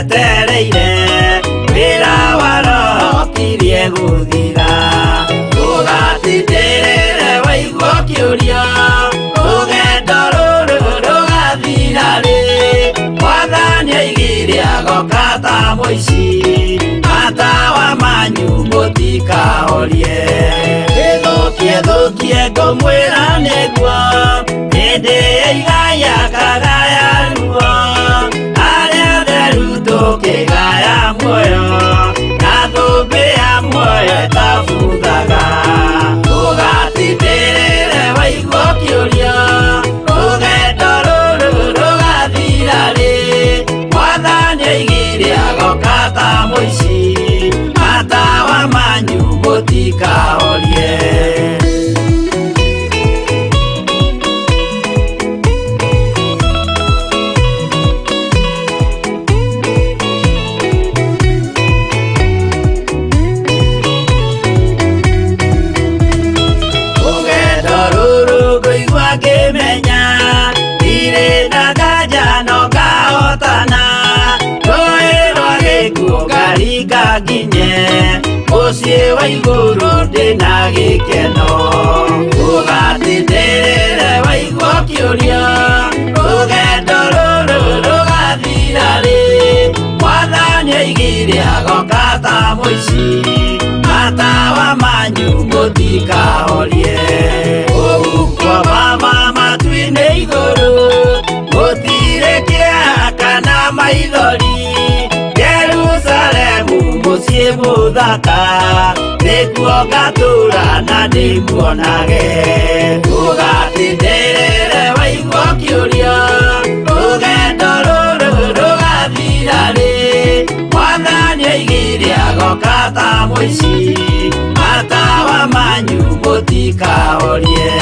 twetereire wĩra wa roho tirie gũthira ũgatindĩrĩre waigua kĩũria rũgendo rũrũ rũgathira rĩ Mwathani oigire agoka ta mũici matawa manyu mũtikahorie thũkie ngũmwĩra nĩguo hĩndĩ ĩigaya kagaya ruo arĩa atheru tũkĩgaya muoyo na thũmbĩ ya muoyo ĩtabuthaga ũgatindĩrĩre waigua kĩũria rũgendo rũrũ rũgathira rĩ Mwathani oigire agoka ta mũici matawa manyu mũtikahorie Mũciĩ wa igũrũ ndĩna gĩkeno ũgatindĩrĩre waigua kĩũria rũgendo rũrũ rũgathira rĩ Mwathani oigire agoka ta mũici matawa manyu mũtikahorie ũgukwo mama matu-inĩ igũrũ gũtirĩ kĩeha kana maithori Jerusalemu mũciĩ mũthaka nĩkuo ngatũũra na ndĩmuonage ũgatindĩrĩre waigua kĩũria rũgendo rũrũ rũgathira rĩ Mwathani oigire agoka ta mũici matawa manyu mũtikahorie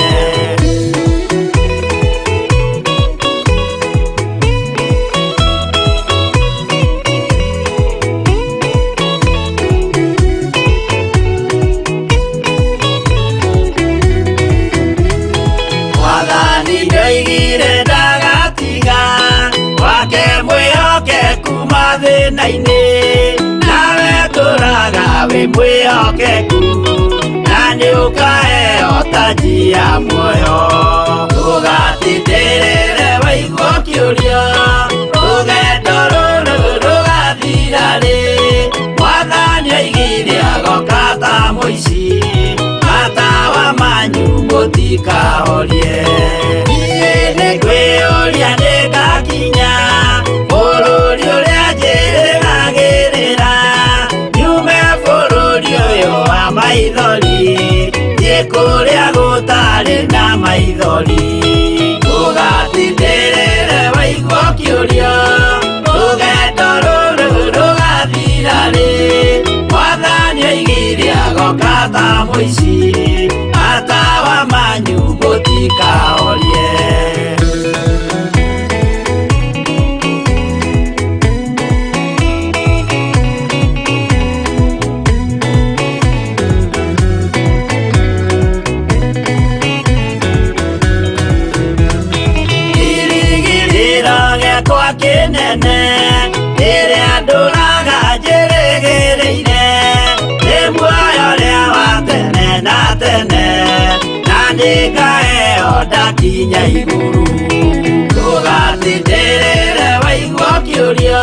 nawe tũraga wĩ mwĩhokeku na nĩũkaheo taji ya muoyo ũgatindĩrĩre waigua kĩũria rũgendo rũrũ rũgathira rĩ Mwathani oigire agoka ta mũici matawa manyu mũtikahorie niĩ nĩngwĩyũria nĩngakinya bũrũri ũrĩa njĩrĩgagĩrĩra nyume bũrũri ũyũ wa maithori thiĩ kũrĩa gũtarĩ na maithori ũgatindĩrĩre waigua kĩũria rũgendo rũrũ rũgathira rĩ Mwathani oigire agoka ta mũici matawa manyu mũtikahorie Kĩnene rĩrĩa ndũraga njĩrĩgĩrĩire nĩ muoyo ũrĩa wa tene na tene na nĩngaheo ndakinya igũrũ ũgatindĩrĩre waigua kĩũria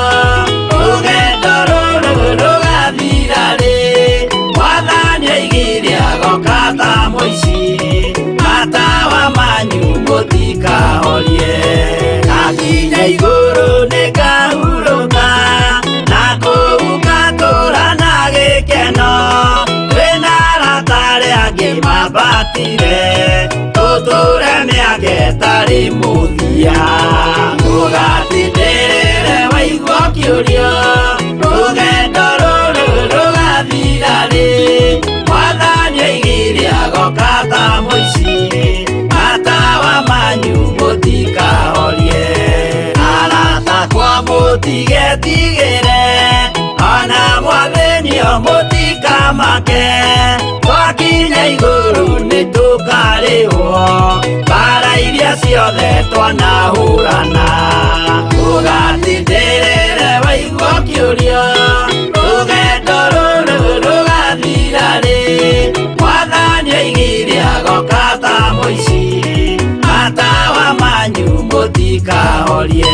rũgendo rũrũ rũgathira rĩ Mwathani oigire agoka ta mũici matawa manyu mũtikahorie akinya igũrũ nĩngahurũka na kũu ngatũũra na gĩkeno twĩna arata arĩa angĩ mambatire tũtũũre mĩaka ĩtarĩ mũthia ũgatindĩrĩre waigua kĩũria rũgendo rũrũ rũgathira rĩ Mwathani oigire agoka ta mũici matawa manyu mũtikahorie mũtigetigĩre ona mwathĩnio mũtikamake twakinya igũrũ nĩtũkarĩhwo mbara iria ciothe twanahũrana ũgatindĩrĩre waigua Muturio Ugetoro Rugathirari Mwathani oigire agokata muici Matawa manyu mutikahorie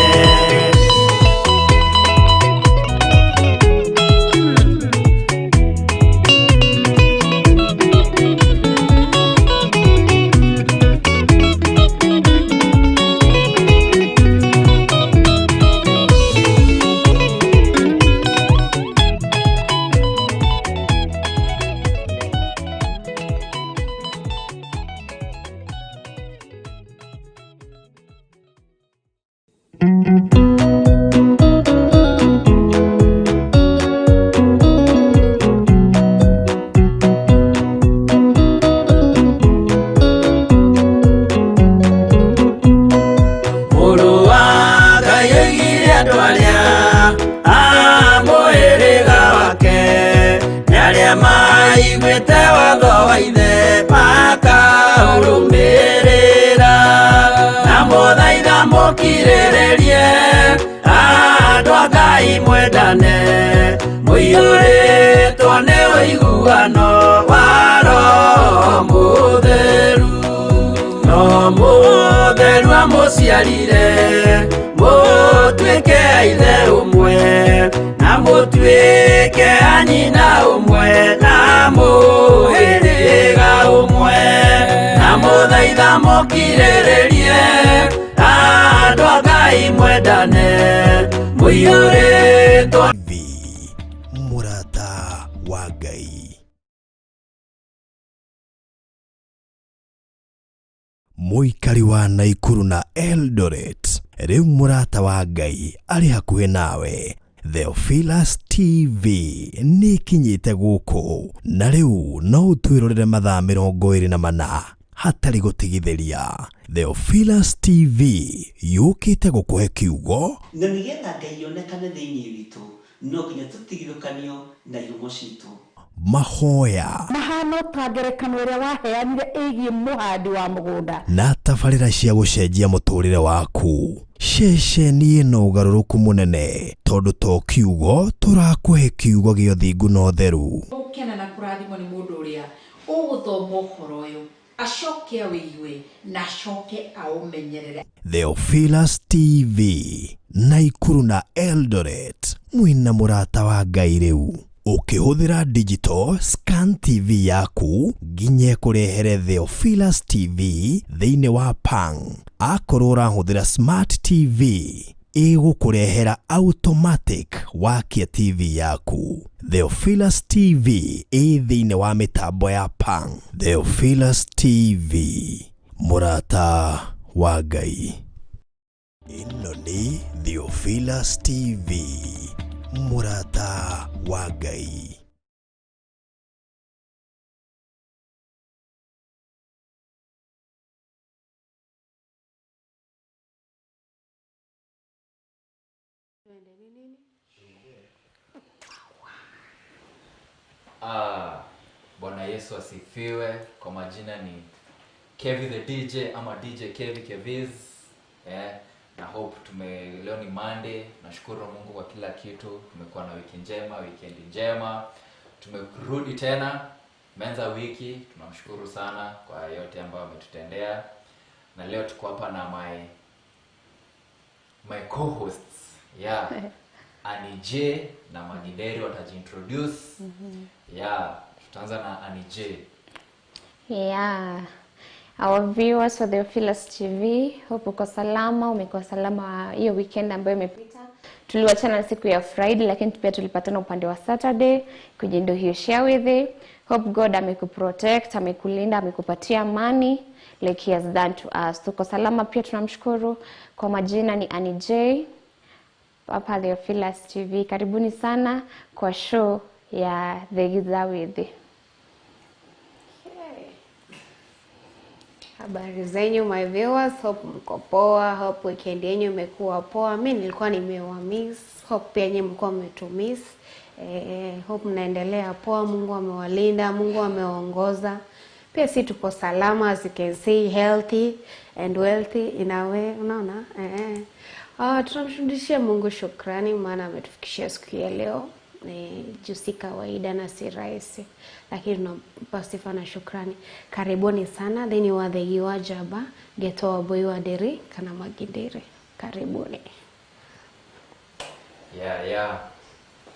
Mukirirerie andu Ngai mwendane muiyuritwo ni uiguano wa Roho Mutheru no Mutheru amuciarire mutuike aithe umwe na mutuike anyina umwe na muhiriga umwe na muthaitha mukirirerie Ngai mwendane muiyuritwo murata wa Ngai. Muikari wa Naikuru na Eldoret riu murata wa Ngai ari hakuhe nawe. Theophilus TV ni kinyite guku na riu no utwirorere mathaa 24 hatari gutigithiria. Theophilus TV yukite gukuhe kiugo na nigetha Ngai yonekane thiini witu no nginya tutigithukanio na ihumo citu mahoya mahano tangerekano iria waheanire igie muhandi wa mugunda na tabarira cia gucenjia muturire waku. Ceceni ino ugaruruku munene tondu to kiugo turakuhe kiugo gio thingu no theru. Ukena na kurathimwo ni mundu uria uguthoma uhoro uyu ashoke awigue na ashoke aumenyerere. Theophilus TV Naikuru na Eldoret mwina murata wa Ngai riu ukihũthĩra digital scan TV yaku nginye kurehere Theophilus TV thĩinĩ wa Pang. Akorwo ũrahũthĩra smart TV ĩgũkũrehera automatic wakia TV yaku. Theophilus TV thĩinĩ wa mĩtambo ya Pang. Theophilus TV murata wa Ngai. Ĩno nĩ Theophilus TV murata wa Ngai. Bwana Yesu asifiwe. Kwa majina ni KEVVY the DJ ama DJ KEVVY KEVVIZ. Na hope leo ni Monday. Nashukuru Mungu kwa kila kitu. Tumekuwa na wiki njema, weekend njema. Tumerudi tena menza wiki. Tunamshukuru sana kwa yote ambayo ametutendea. Na leo tuko hapa na my co-hosts. Yeah. Ani J na NDERI watajiintroduce. Tutaanza na Ani J. Our viewers for Theophilus TV, hope uko salama, umekuwa salama hiyo weekend ambayo imepita. Tuliwachana siku ya Friday lakini pia tulipatana upande wa Saturday kujindo hiyo share with you. Hope God amekuprotect, amekulinda, amekupatia amani like he has done to us. Tuko salama pia tunamshukuru. Kwa majina ni Ani J. Hapa Theophilus TV. Karibuni sana kwa show ya Theegi Wa Njamba. Habari zenyu my viewers, hope mko poa, hope weekend yenu imekuwa poa. Mimi nilikuwa nimewamiss, hope pia nyinyi mko mmetumiss. Hope mnaendelea poa, Mungu amewalinda, Mungu amewaongoza. Pia sisi tuko salama, as you can see, healthy and wealthy in a way, unaona? Tunamshukuru Mungu, shukrani maana ametufikishia siku ya leo. Juu si kawaida na si rahisi, lakini tunampa sifa na shukrani. Karibuni sana. Theni wa Theegi Wa Njamba geto WAMBUI wa NDERI kana magindire. Karibuni.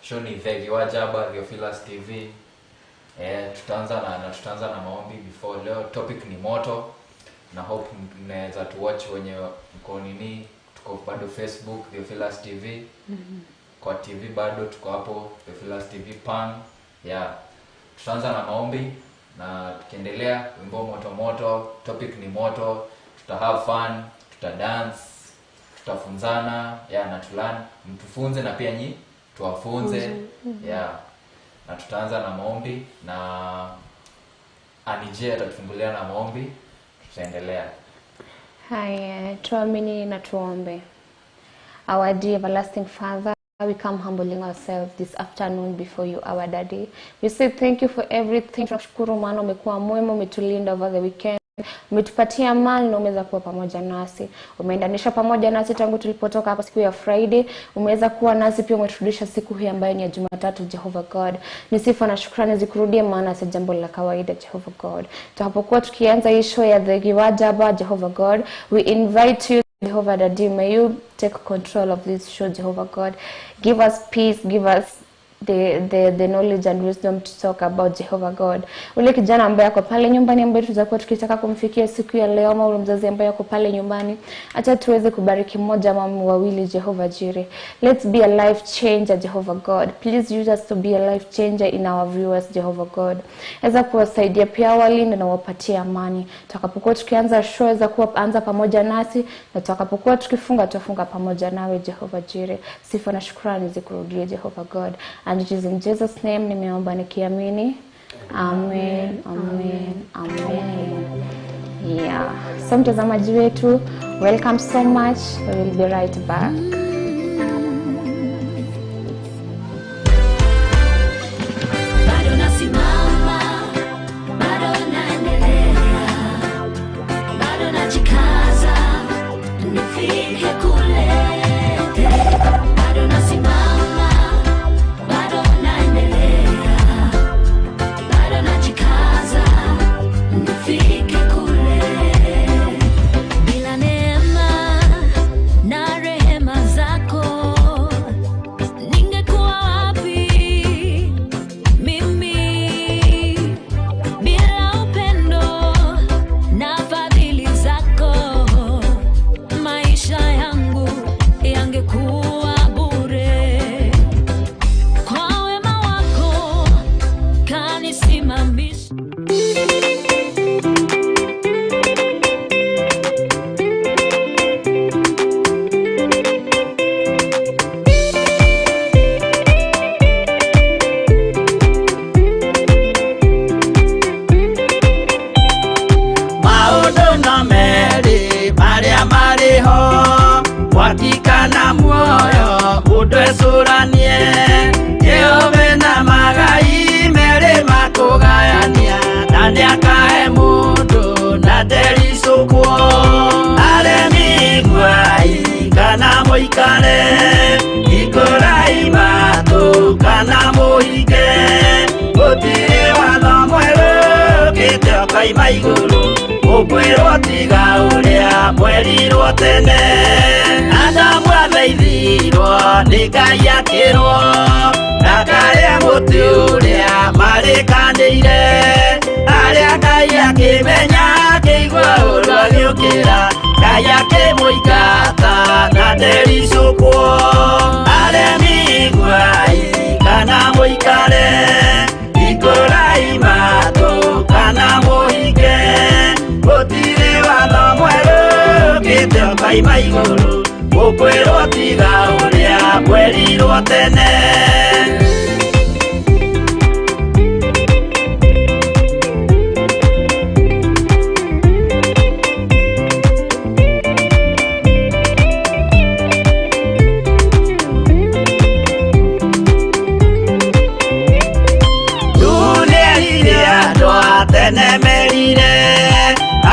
Show ni Theegi Wa Njamba, Theophilus TV. Tutaanza na maombi before leo. Topic ni moto. Na hope mnaweza tu watch wenye mko nini, tuko bado Facebook Theophilus TV. Kwa TV bado tuko hapo Theophilus TV pan. Tutaanza na maombi na tukiendelea wimbo moto moto. Topic ni moto. Tuta have fun, tuta dance, tutafunzana na tulan, mtufunze na pia nyi tuwafunze. Na tutaanza na maombi na Anije atatufungulia na maombi. Tutaendelea. Haya, tuamini na tuombe. Our dear everlasting Father, we come humbling ourselves this afternoon before you, our Daddy. We say thank you for everything. Tunashukuru maana umekuwa mwema, umetulinda over the weekend. Umetupatia amani na umeweza kuwa pamoja nasi. Umeendanisha pamoja nasi tangu tulipotoka hapa siku ya Friday. Umeweza kuwa nasi pia, umeturudisha siku hii ambayo ni ya Jumatatu. Jehovah God, ni sifa na shukrani zikurudie maana si jambo la kawaida. Jehovah God, tunapokuwa tukianza hii show ya Theegi Wa Njamba, Jehovah God, we invite you, Jehovah Daddy, may you take control of this show. Jehovah God, give us peace, give us the knowledge and wisdom to talk about. Jehovah God, ule kijana ambaye yako pale nyumbani ambaye tutakuwa tukitaka kumfikia siku ya leo, ama ule mzazi ambaye yako pale nyumbani, acha tuweze kubariki mmoja ama wawili. Jehovah Jireh, let's be a life changer. Jehovah God, please use us to be a life changer in our viewers. Jehovah God, weza kuwasaidia pia walinde na wapatie amani. Tutakapokuwa tukianza show, weza kuanza pamoja nasi, na tutakapokuwa tukifunga tufunga pamoja nawe. Jehovah Jireh, sifa na shukrani zikurudie. Jehovah God, and it is in Jesus' name nimeomba nikiamini. Amen, amen, amen. So mtazamaji wetu, welcome so much. We will be right back. Bado nasimama, bado naendelea, bado najikaza nifike kule. Bado nasimama,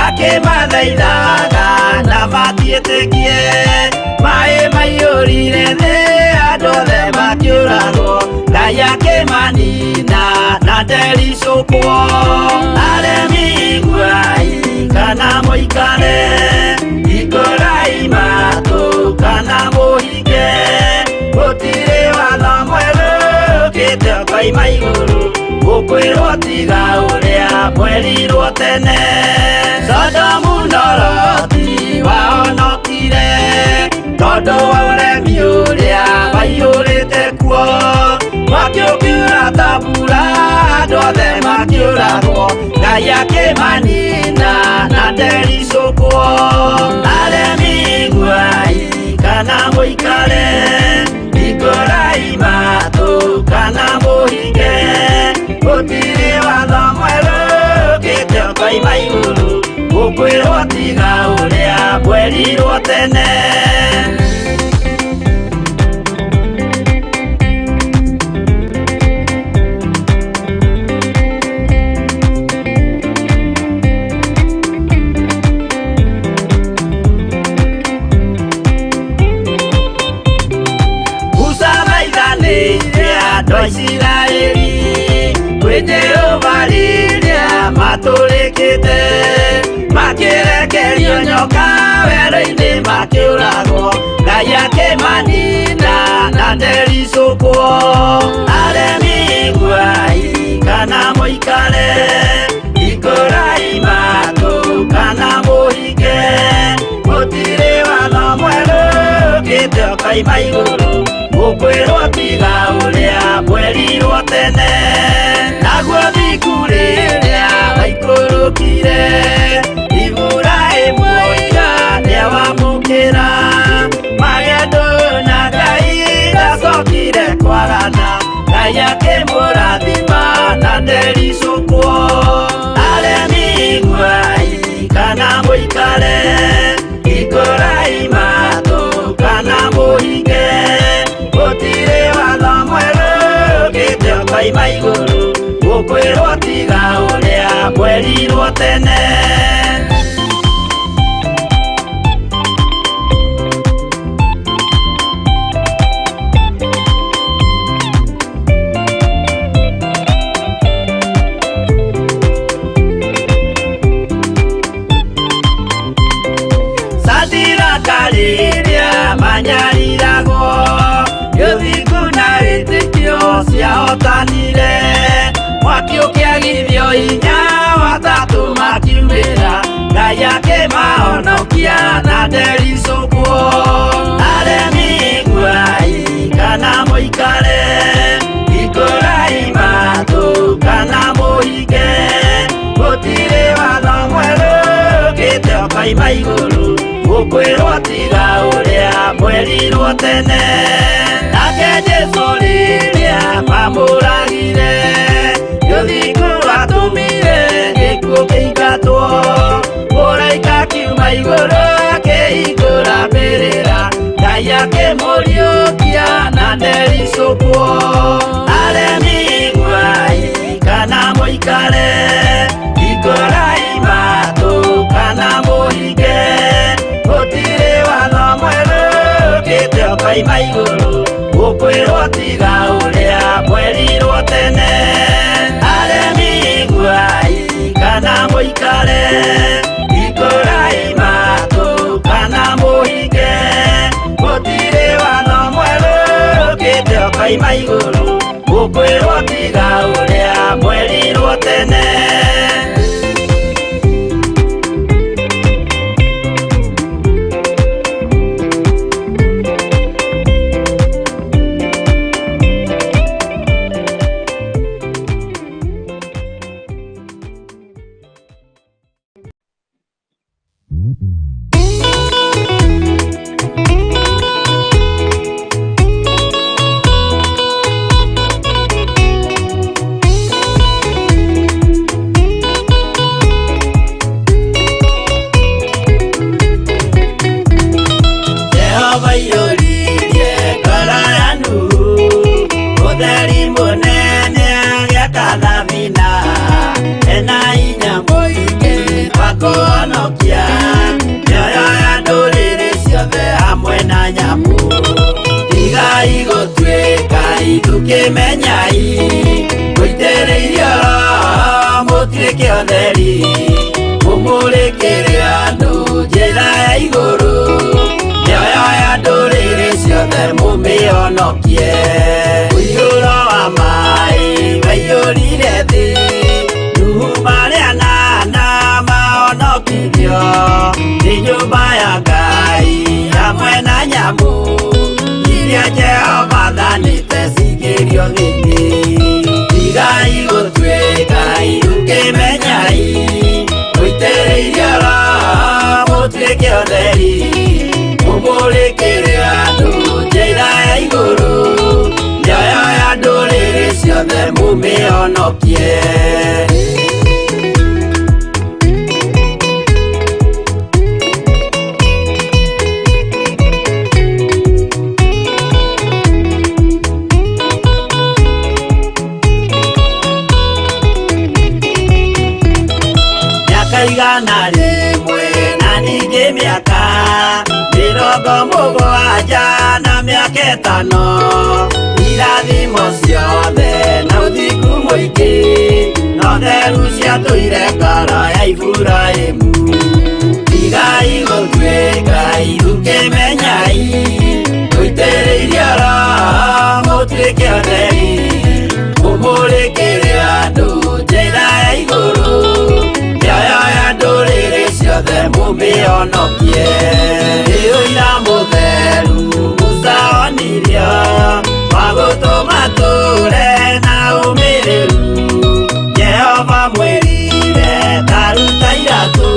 Ake mathaithaga na mathiĩtĩkie maĩ yake manina na nderi cukwo aremi guai kana muikare ikorai matu kana muhige gutire watho mweru kite koima iguru gukwirwo tiga uria mwerirwo tene Sodomu Loti wahonokire tondu wa uremi uria waiyurite kuo makiukiura tabura andu othe makiuragwo Ngai akimanina na nderi cukwo aremi guai kana muikare ikorai matu kana muhige gutire watho mweru kite koima iguru gukwirwo tiga uria mwerirwo tene Israeli kwenye ovariria maturikite makirekerio nyoka wero-ini makiuragwo Ngai akimanina na nderi cukwo aremi guai kana muikare ikorai matu kana muhige gutire watho mweru kite koima iguru gukwirwo tiga uria mwerirwo tene naguo thiku riria waikurukire Iburaimu niawamukira magendo na Ngai ndacokire kwarana Ngai akimurathima na nderi cukwo aremi guai kana muikare ikorai matu kana muhige gutire watho mweru kite koima iguru gukwirwo tiga uria mwerirwo tene Sadira kariria manyariragwo yuthingu na itikio ciahotanire mwakiukiagithio inya watatu makiumira Ngai akimahonokia na nderi cukwo aremi guai kana muikare ikorai matu kana muhige gutire watho mweru kite koima iguru gukwirwo tiga uria mwerirwo tene nake Jesu riria mamuragire yuthingu atumire gikuo kiingatwo muraika kiuma iguru akihingura mbirira Ngai akimuriukia na nderi cukwo aremi guai kana muikare ikorai matu kana muhige gutire watho mweru kite koima iguru gukwirwo tiga uria mwerirwo tene aremi guai kana muikare ikorai matu kana muhige gutire watho mweru kite koima iguru gukwirwo tiga uria mwerirwo tene ukimenyai guitereirio mutirike otheri umurikire andu njira ya iguru mioyo ya nduriri ciothe mumionokie uiyuro wa mai waiyurire thi nuhu maria nana maonokirio ni nyumba ya Ngai hamwe na nyamu iria Jehova thanĩte cingĩrio thĩinĩ tigai gũtuĩka ukimenyai guitĩrĩirio mũtuĩke ũtheri mũmũrĩkĩre andũ njĩra ya igũrũ mĩoyo ya ndũrĩrĩ ciothe mũmĩonokie. Igana rimwe na ningĩ mĩaka 70 na mĩaka 5 irathimo ciothe na ũthingu mũingĩ na ũtheru ciatũire ngoro ya Iburahĩmu tigai gũtuĩka ukimenyai guitĩrĩirio mũtuĩke ũtheri mũmũrĩkĩre andũ njĩra ya igũrũ ciothe mumionokie ĩũira mũtheru Musa onirio wa gũtũma tũre na ũmĩrĩru Jehova mwĩrire taruta iratũ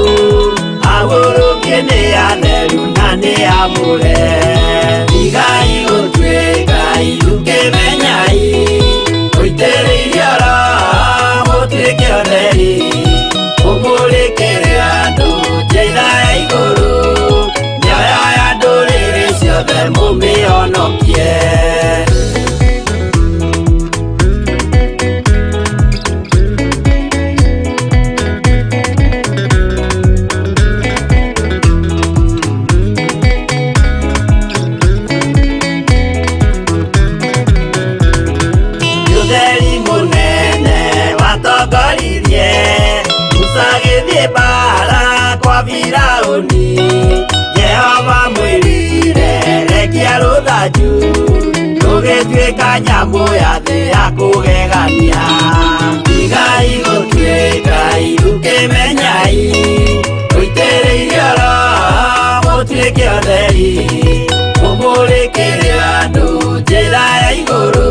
agũrũkie nĩ atheru na nĩ amũre tigai gũtuĩka ukimenyai guitĩrĩirio mũtuĩke ũtheri mũmũrĩkĩre andũ njĩra ya igũrũ mĩoyo ya ndũrĩrĩ ciothe mũmĩonokie. Ũtheri mũnene watongoririe agĩthiĩ mbara kwa Firaũni Jehova mwĩrire rekia rũthanju rũgĩtuĩka nyamũ ya thĩ ya kũgegania tigai gũtuĩka ukimenyai guitĩrĩirio mũtuĩke ũtheri mũmũrĩkĩre andũ njĩra ya igũrũ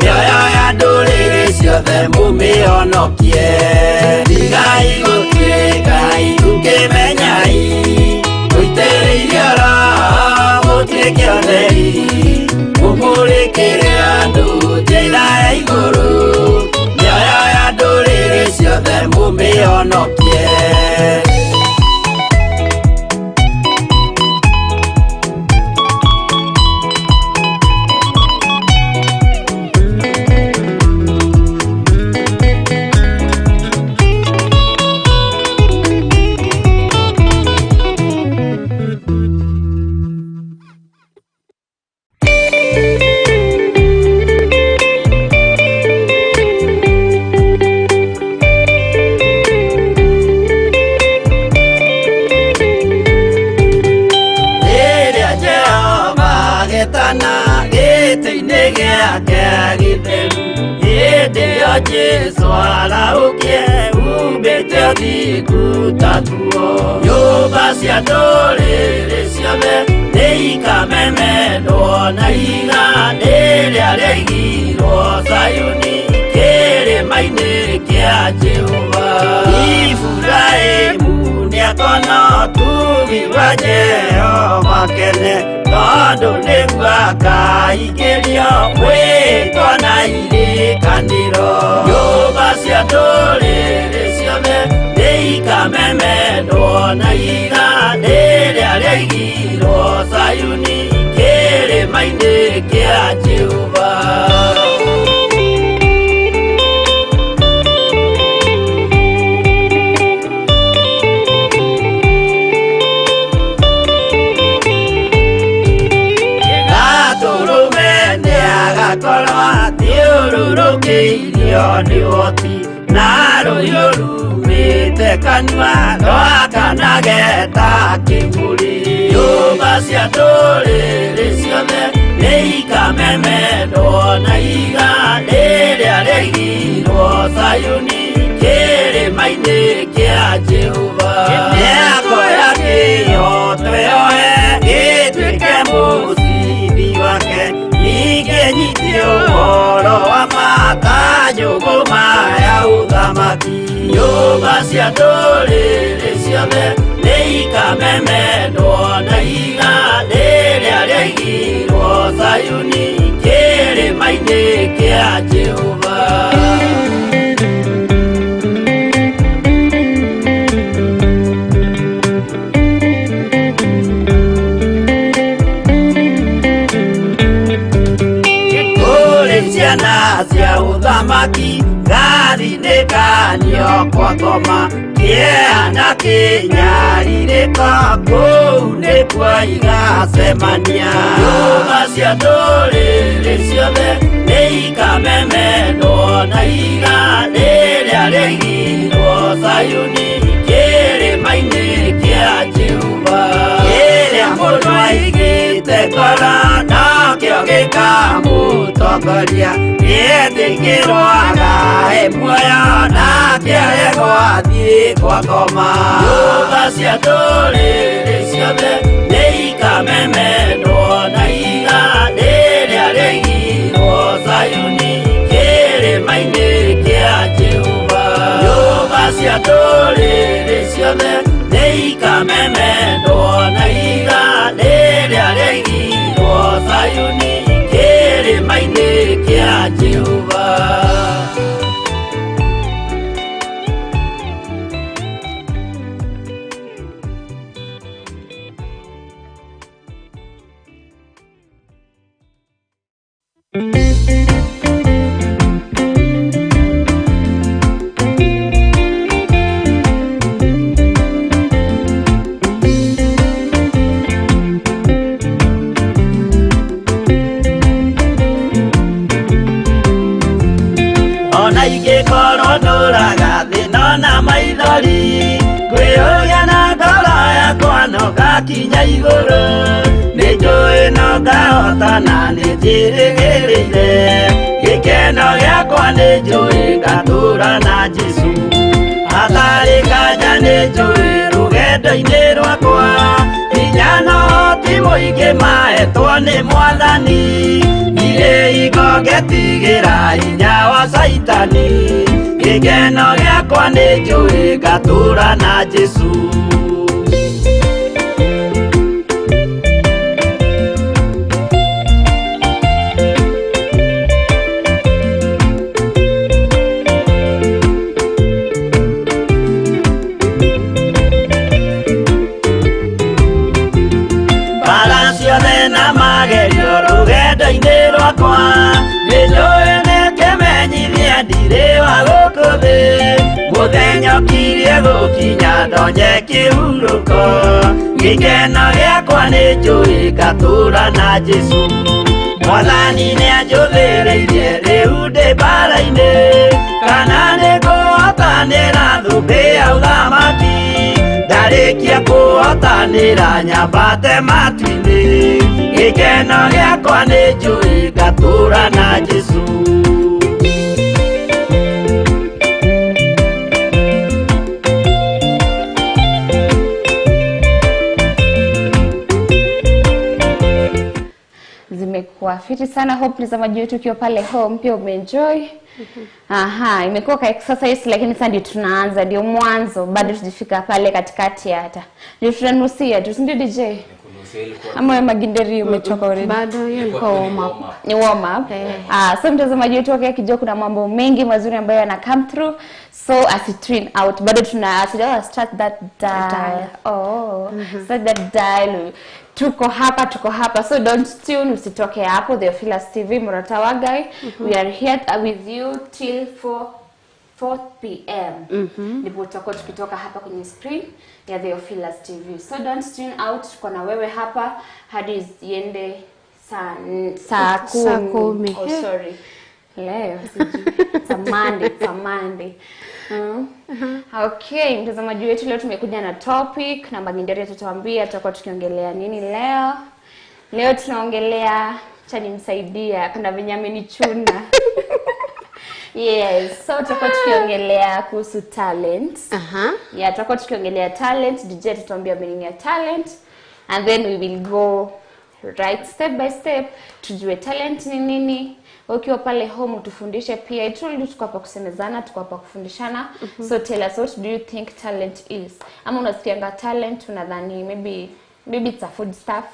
mĩoyo ya ndũrĩrĩ ciothe mũmĩonokie tigai gũtuĩka ukimenyai guitĩrĩirio mũtuĩke ũtheri mũmũrĩkĩre andũ njĩra ya igũrũ mĩoyo ya ndũrĩrĩ ciothe mũmĩonokie. Jesu araukie umbĩte ũthingu tatuo nyũmba cia ndũrĩrĩ ciothe nĩikamemendwo na iganda rĩrĩa rĩaigirwo Zayuni kĩrĩma-inĩ kĩa Jehova Iburahĩmu nĩakona ũtugi wa Jehova kene tondũ nĩguo akaingĩrio mwĩtwo na irĩkanĩro nyũmba cia ndũrĩrĩ ciothe nĩikamemendwo na iganda rĩrĩa rĩaigirwo Zayuni kĩrĩma-inĩ kĩa Jehova. thiũrũrũkĩirio nĩ ũhoti na rũhiũ rumĩte kanua rwakanageta kĩmũrĩ nyũmba cia ndũrĩrĩ ciothe nĩ ikamemendwo na iga rĩrĩa rĩgirwo Sayuni kĩrĩma-inĩ kĩa Jehova mĩako ya kĩo twĩoe gĩtuĩke mũcibi wake ningĩ nyitio ũhoro wa makanjũgũma ya ũthamaki nyũmba cia ndũrĩrĩ ciothe nĩ ikamemendwo na iga rĩrĩa rĩgirwo Sayuni kĩrĩma-inĩ kĩa Jehova ciana cia ũthamaki gathinĩkanio kwa ngoma kĩeana kĩnyarirĩka kũu nĩkuo igacemania nyũmba cia ndũrĩrĩ ciothe nĩ ikamemendwo na iga rĩrĩa rĩgirwo Sayuni kĩrĩma-inĩ kĩa Jehova kĩrĩa mũndũ aigĩte ngoro nakĩo gĩkamũtongoria gĩtĩkĩrwaga muoyo nakĩage gwathiĩ kwa ngoma nyũmba cia ndũrĩrĩ ciothe nĩ ikamemendwo na iga rĩrĩa rĩgirwo Sayuni kĩrĩma-inĩ kĩa Jehova nyũmba cia ndũrĩrĩ ciothe nĩ ikamemendwo na iga rĩrĩa rĩgirwo Sayuni kĩrĩma-inĩ kĩa Jehova ona ingĩkorwo ndũraga thĩna na maithori kwĩyũria na ngoro yakwa no gakinya igũrũ nĩnjũĩ no ngahotana nĩnjĩrĩgĩrĩire gĩkeno gĩakwa nĩnjũĩ ngatũra na Jesũ hatarĩ kanya nĩnjũĩ rũgendo-inĩ rwakwa hinya no ti mũingĩ mahetwo nĩ Mwathani irĩ igongetigĩra hinya wa Saitani gĩkeno gĩakwa nĩnjũĩ ngatũra na Jesũ rũgendo-inĩ rwakwa nĩnjũĩ nĩkĩmenyithia ndirĩ wa gũkũ thĩ mũthenya ũkirie gũkinya ndonye kĩhurũko gĩkeno gĩakwa nĩnjũĩ ngatũra na Jesũ Mwathani nĩanjũthĩrĩirie rĩu ndĩ mbara-inĩ kana nĩngũhotanĩra thũmbĩ ya ũthamaki ndarĩkia kũhotanĩra nyambate matu-inĩ gĩkeno gĩakwa nĩnjũĩ ngatũra na Jesũ Zimekuwa fiti sana. Hope mtazamaji wetu ukiwa pale home pia umeenjoy. Aha, imekuwa ka exercise lakini sasa ndio tunaanza, ndio mwanzo, bado tujifika pale katikati hata. Ndio tunanusia, tu ndio DJ. Ama ya maginderi umetoka already. Bado hiyo ni warm up. Ni warm up. So mtazamaji wetu akijua kuna mambo mengi mazuri ambayo yana come through. So as it train out, bado tuna start that dial. Start that dial. Tuko hapa, so don't tune, usitoke hapo. Theophilus TV Muratawagai. We are here with you till 4 p.m. Ndipo tutakuwa tukitoka hapa kwenye screen ya Theophilus TV. So don't tune out, tuko na wewe hapa hadi iende saa 10. Oh sorry. Leo sijui. Samande. Okay, mtazamaji wetu, leo tumekuja na topic na Maginderi tutatuambia tutakuwa tukiongelea nini leo. Leo tunaongelea cha nimsaidia kuna venye amenichuna. Yes, so tutakuwa tukiongelea kuhusu talent. Yeah, tutakuwa tukiongelea talent, DJ tutatuambia meaning ya talent, and then we will go right step by step tujue talent ni nini. Ukiwa pale home utufundishe pia. Ituli tuko hapa kusemezana, tuko hapa kufundishana. So tell us, what do you think talent is? Ama unasikianga talent unadhani maybe it's a food stuff.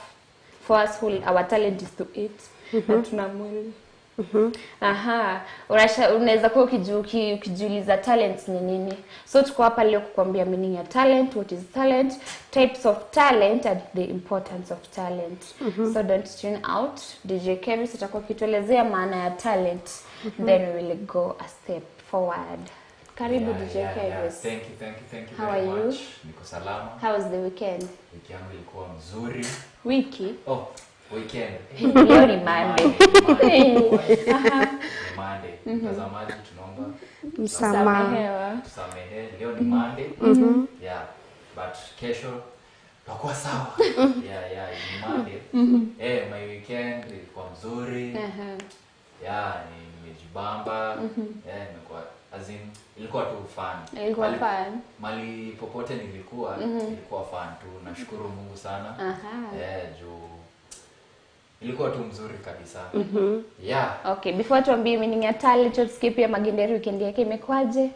For us, our talent is to eat. Na tuna mwili. Unaweza kuwa ukijiuliza talent ni nini. So tuko hapa leo kukuambia meaning ya talent, what is talent, types of talent, and the importance of talent. So don't tune out. DJ KEVVY atakuwa kituelezea maana ya talent. Then we will go a step forward. Karibu DJ KEVVY. Thank you How very are much. you? Niko salama. How was the weekend? Wiki yangu ilikuwa mzuri. Wiki? Oh, weekend. Leo ni Monday. Monday. Mtazamaji tunaomba tusamehe. Leo ni Monday. Yeah, but kesho tutakuwa sawa. Yeah, ni Monday. My weekend ilikuwa mzuri. Yeah, nimejibamba. Nimekuwa ilikuwa tu fun. Ilikuwa fun. Mali popote nilikuwa ilikuwa fun tu. Nashukuru Mungu sana. Juu ilikuwa tu mzuri kabisa. Yeah. Okay, before tuambie meaning ya talent, tusikie pia Maginderi weekend yake imekwaje.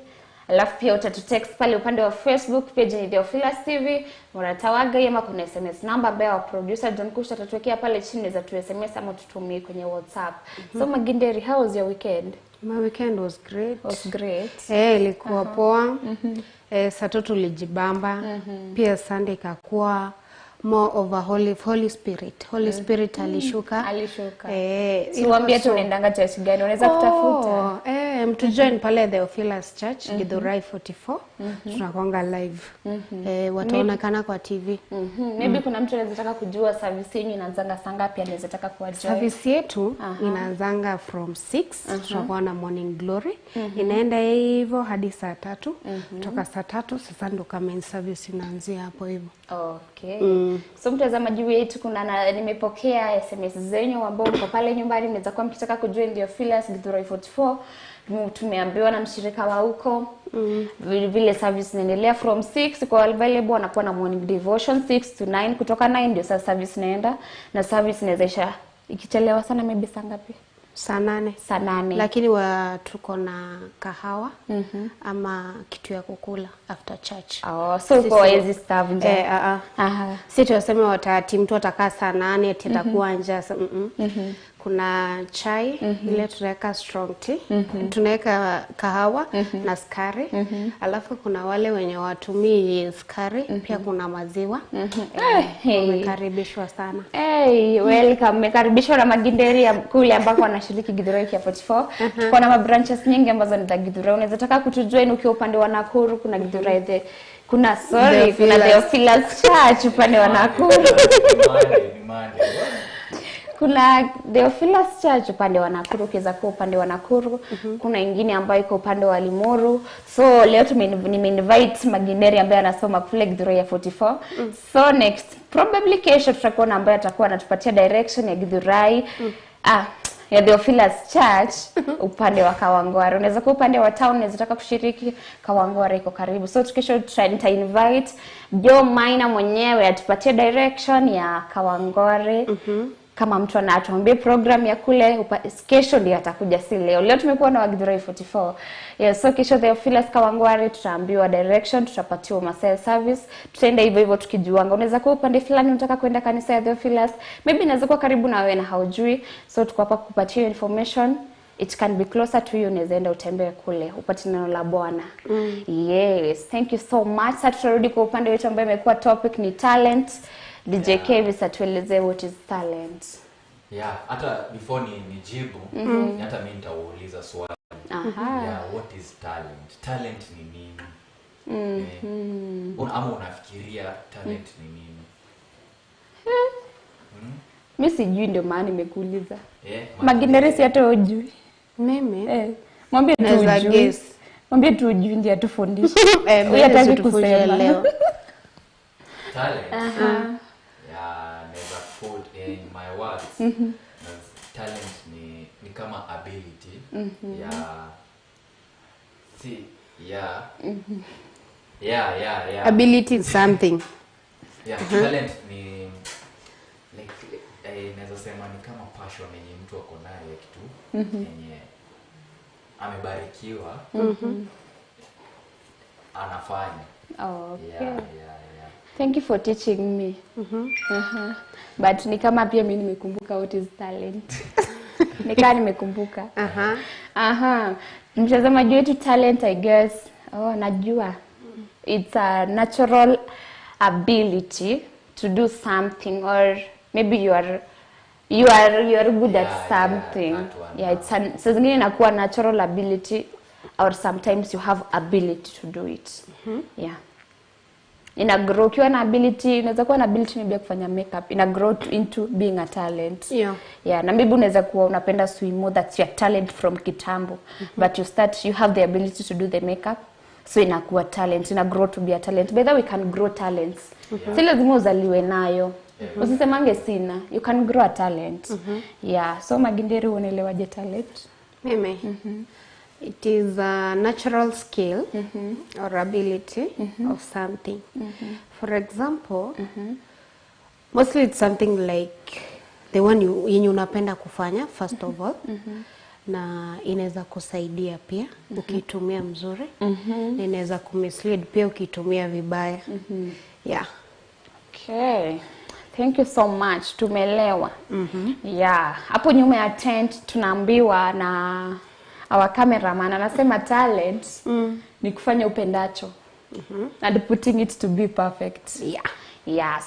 Alafu pia utatutext pale upande wa Facebook page ni Theophilus TV. Unatawaga ama kuna SMS number ambayo wa producer John Kush atatuwekea pale chini za tu SMS ama tutumie kwenye WhatsApp. So Maginderi, how was your weekend? My weekend was great. Was great. Ilikuwa poa. Saturday tulijibamba. Pia Sunday ikakuwa more of a Holy Spirit. Holy Spirit alishuka. Tuambie tunaendanga church gani? Unaweza kutafuta. Mtu join pale Theophilus Church, Githurai 44. Tunakonga live. Wataonekana kwa TV. Maybe kuna mtu anaweza kujua service yenu inaanzanga saa ngapi, anaweza taka kuwa join. Service yetu inaanzanga from 6, tutakuwa na morning glory. Inaenda hivyo hadi saa 3. Kutoka saa 3 sasa ndo kama service inaanzia hapo hivyo. Okay. So mtazamaji wetu, nimepokea SMS zenyu ambao mko pale nyumbani, mnaweza kuwa mkitaka kujoin Theophilus Githurai 44. Tumeambiwa na mshirika wa huko. Vile service inaendelea from 6 kwa available, anakuwa na morning devotion 6 to 9, kutoka 9 ndio sasa service inaenda, na service inaweza ikichelewa sana maybe saa ngapi? Saa 8. Lakini tuko na kahawa ama kitu ya kukula after church. So kwa hizi staff nje. Sisi tunasema mtu atakaa saa 8 atakuwa njaa. Kuna chai ile tunaweka strong tea, tunaweka kahawa na sukari. Alafu kuna wale wenye watumii sukari, pia kuna maziwa. Umekaribishwa sana. Welcome. Umekaribishwa na Maginderi kule ambako wanashiriki Githurai 44. Tuko na branches nyingi ambazo ni za Githurai. Unaweza taka kutujoin ukiwa upande wa Nakuru, kuna Githurai kuna Theophilus Church upande wa Nakuru. Kuna Theophilus Church upande wa Nakuru, ukiweza kuwa upande wa Nakuru. Kuna ingine ambayo iko upande wa Limuru. So leo nimeinvite Maginderi ambaye anasoma kule Githurai 44. So next probably kesho tutakuwa na ambaye atakuwa anatupatia direction ya Githurai ya Theophilus Church upande wa Kawangware. Unaweza kuwa upande wa town, unaweza taka kushiriki, Kawangware iko karibu. So kesho nita-invite Joe Maina mwenyewe atupatie direction ya Kawangware. Kama mtu anatuambia program ya kule kesho ndio atakuja, si leo. Leo tumekuwa na Githurai 44. So kesho Theophilus Kawangware tutaambiwa direction, tutapatiwa masaa service. Tutaenda hivyo tukijuanga. Unaweza kuwa upande fulani unataka kwenda kanisa ya Theophilus, maybe inaweza kuwa karibu na wewe na haujui. So tuko hapa kukupatia information. It can be closer to you. Unaweza enda utembee kule upate neno la Bwana. Yes, thank you so much. Sasa tutarudi kwa upande wetu ambao imekuwa topic ni talent. DJ KEVVY atueleze what is talent. Hata before nijibu, hata mimi nitauliza swali. What is talent? Talent ni nini? Ama unafikiria talent ni nini? Mimi sijui, ndio maana nimekuuliza. Maginderi si hata hujui. Mimi mwambie tu ujue. Mwambie tu ujue ndiye atufundishe. Wewe hataki kusema leo. Talent. Yeah, never put in my words. Talent ni kama ability. Yeah. Ability is something. Talent ni like naweza sema ni kama passion yenye mtu ako nayo kitu yenye amebarikiwa anafanya. Okay. Yeah. Thank you for teaching me. But ni kama pia mimi nimekumbuka what is talent. Nikaa nimekumbuka. Mtazamaji wetu, talent I guess. Najua. It's a natural ability to do something, or maybe you are good at something. It's zingine inakuwa natural ability, or sometimes you have ability to do it. Ina grow ukiwa na ability, unaweza kuwa na ability maybe kufanya makeup, ina grow into being a talent. Na maybe unaweza kuwa unapenda swim, that's your talent from kitambo. But you have the ability to do the makeup, so inakuwa talent, ina grow to be a talent. By the way, we can grow talents. Si lazima uzaliwe nayo. Usisemange sina, you can grow a talent. So Maginderi, unaelewaje talent? Mimi it is a natural skill or ability of something. For example, mostly it's something like the one yenye unapenda kufanya first of all. Na inaweza kusaidia pia ukitumia mzuri. Na inaweza kumislead pia ukitumia vibaya. Okay. Thank you so much. Tumeelewa. Hapo nyuma ya tent tunaambiwa na our cameraman anasema talent ni kufanya upendacho. And putting it to be perfect.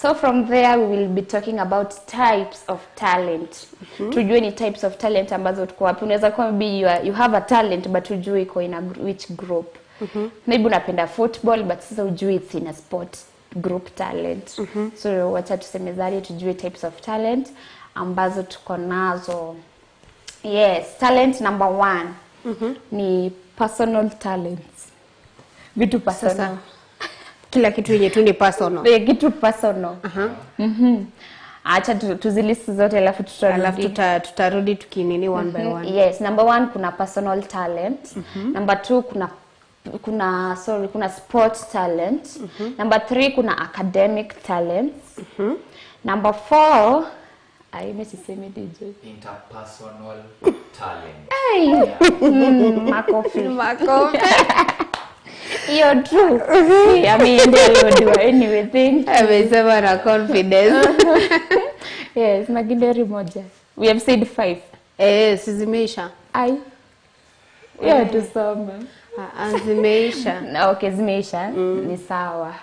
So from there we will be talking about types of talent. Tujue ni types of talent ambazo tuko wapi. Unaweza kuwa maybe you have a talent but ujue iko in which group. Maybe unapenda football but sasa ujue it's in a sport group talent. So wacha tusemezane tujue types of talent ambazo tuko nazo. Talent number 1 ni personal talents. Vitu personal. Sasa, kila kitu yenye tu ni personal. Kitu personal. Acha tuzilist zote alafu tutarudi tukinini one by one. Number 1 kuna personal talent. Number 2 kuna sport talent. Number 3 kuna academic talents. Number 4 sisemi DJ. Interpersonal talent. Makofi. You're true. I mean, they will do anything. Amesema na confidence. Maginderi moja. We have said 5. Zimeisha. Tusoma. Zimeisha. Okay, zimeisha. Ni sawa.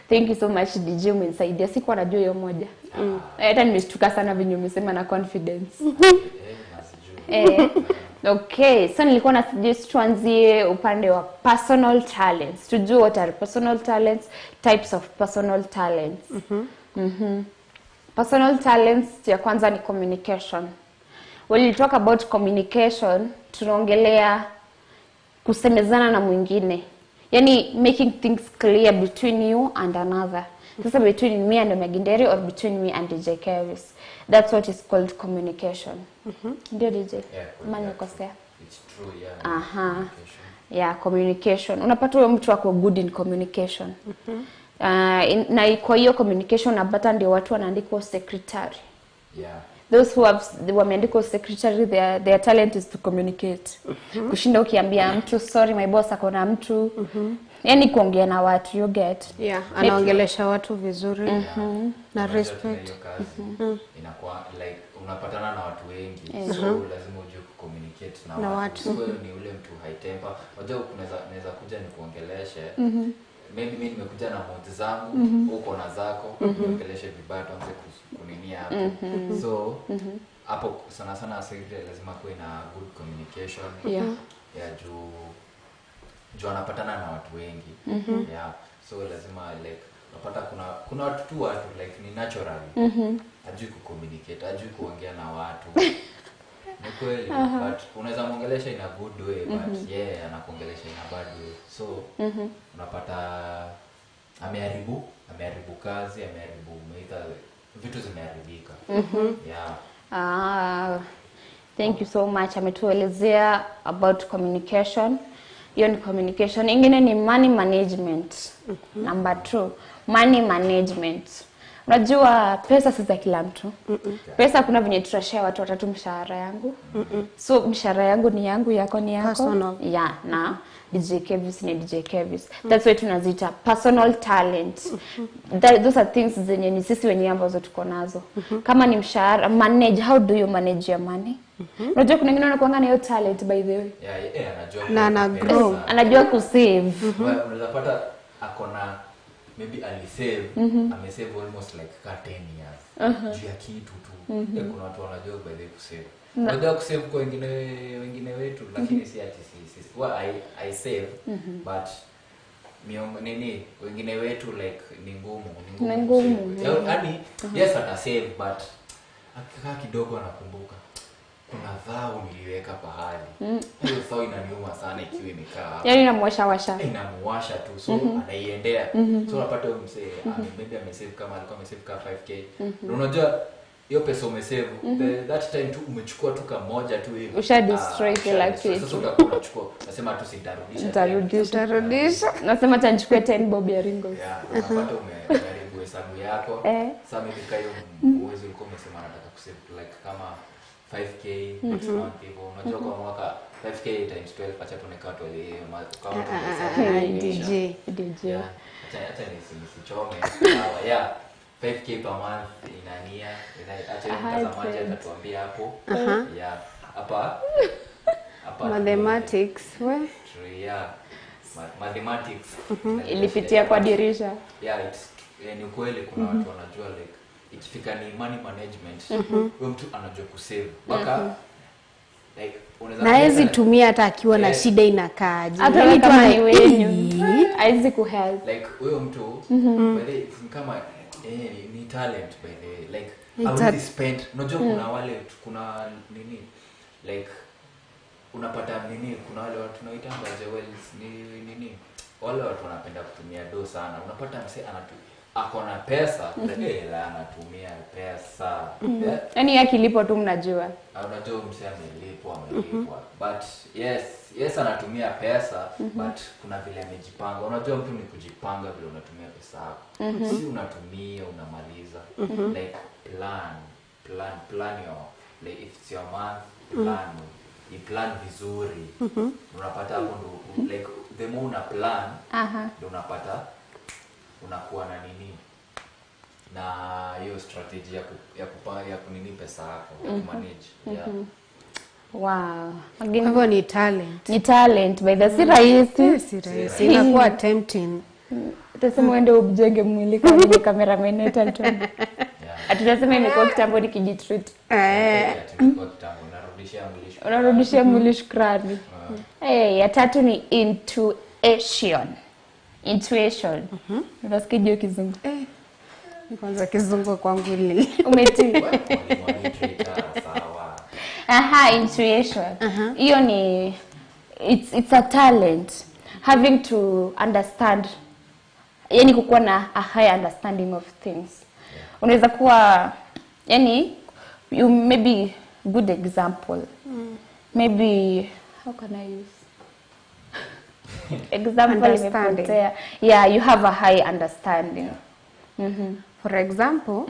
Thank you so much DJ, umenisaidia. Sikuwa najua hiyo moja. Hata nimeshtuka sana venye umesema na confidence. Okay, so nilikuwa na suggest tuanzie upande wa personal talents. Tujue what are personal talents, types of personal talents. Personal talents ya kwanza ni communication. When we talk about communication, tunaongelea kusemezana na mwingine. Yani making things clear between you and another. Sasa between me and Maginderi or between me and DJ KEVVIZ. That's what is called communication. Ndio DJ. Maana nikosea. It's true, communication. Unapata huyo mtu wako good in communication. Na kwa hiyo communication unapata ndio watu wanaandika secretary. Those who have wameandika secretary, their talent is to communicate. Kushinda ukiambia mtu sorry my boss akona mtu. Yani kuongea na watu, you get. Anaongelesha watu vizuri. Na respect. Inakuwa like unapatana na watu wengi. So lazima ujue communicate na watu. So ni ule mtu high temper. Unajua unaweza kuja nikuongeleshe. Maybe mimi nimekuja na mood zangu, uko na zako, niongeleshe vibaya tuanze kuninia hapo. So hapo sana secretary lazima kuwe na good communication. Juu anapatana na watu wengi. So lazima like unapata kuna watu like ni naturally. Hajui kucommunicate, hajui kuongea na watu. Ni kweli, but unaweza muongelesha in a good way, but anakuongelesha in a bad way. So, unapata ameharibu kazi, ameharibu vitu zimeharibika. Yeah. Thank you so much. Ametuelezea about communication. Hiyo ni communication. Ingine ni money management. Number 2, money management. Unajua pesa si za kila mtu. Pesa kuna venye tutashare watu watatu mshahara yangu. So mshahara yangu ni yangu, yako ni yako. Personal. Yeah, na DJ KEVVIZ ni DJ KEVVIZ. That's why tunazita personal talent. Those are things zenye ni sisi wenyewe ambazo tuko nazo. Kama ni mshahara, manage, how do you manage your money? Unajua kuna wengine wanakuanga na hiyo talent by the way. Anajua. Na ana grow. Anajua kusave. Unaweza pata akona maybe alisave, amesave almost like 10 years. Juu ya kitu tu. Kuna watu wanajua by the way kusave. Unajua kusave kwa wengine wetu, lakini si ati sisi. Well, I save, but wengine wetu like ni ngumu. Yaani yes ata save, but akikaa kidogo anakumbuka kuna dhao niliweka pahali. Hiyo dhao inaniuma sana ikiwa imekaa. Yaani inamwasha. Inamuwasha tu, so anaiendea. So unapata huyo msee maybe amesave kama alikuwa amesave ka 5k. Unajua hiyo pesa umesave, that time tu umechukua tu kamoja tu hivi. Usha destroy kila kitu. Sasa utakuwa unachukua, nasema tu sitarudisha. Nasema tanchukue 10 bob ya ringo. Unapata umeharibu hesabu yako. Sasa maybe kayo uwezo ulikuwa umesema nataka kusave like kama 5k next month hivyo. Unajua kwa mwaka 5k times 12 acha tuoneka watu wale DJ. Acha nisichome. 5k per month inania. Acha mtazamaji atatuambia hapo. Hapa Mathematics mathematics ilipitia kwa dirisha. Ni kweli kuna watu wanajua like ikifika ni money management, huyo mtu anajua kusave. Baka like unaweza naweza tumia hata akiwa na shida inakaaje. Hata kama ni wenyu haizi kuhelp. Like huyo mtu by the kama ni talent by the like already spent. Unajua kuna nini like unapata kuna wale watu tunaitanga jewels ni wale watu wanapenda kutumia do sana. Unapata msee akona pesa ila anatumia pesa. Yaani akilipo tu mnajua. Unajua msee amelipwa. But yes anatumia pesa, but kuna vile amejipanga. Unajua mtu ni kujipanga vile unatumia pesa yako. Si unatumia unamaliza. Like plan your like if it's your month plan vizuri. Unapata hapo ndo like the more una plan ndo unapata unakuwa na nini na hiyo strategy ya kupanga kunini pesa yako ya manage. Wow. Hivyo ni talent. Ni talent by the si rahisi. Inakuwa tempting. Utasema uende ujenge mwili kama ni cameraman atatuona. Atunasema imekuwa kitambo nikijitreat. Unarudishia mwili shukrani. Ya tatu ni intuition. Unasikia hiyo kizungu? Kwanza kizungu kwangu ile. Umetii. Intuition. Hiyo ni it's a talent, having to understand, yani kukuwa na a high understanding of things. Unaweza kuwa yani you maybe good example. Maybe how can I use example? Yeah, you have a high understanding. For example,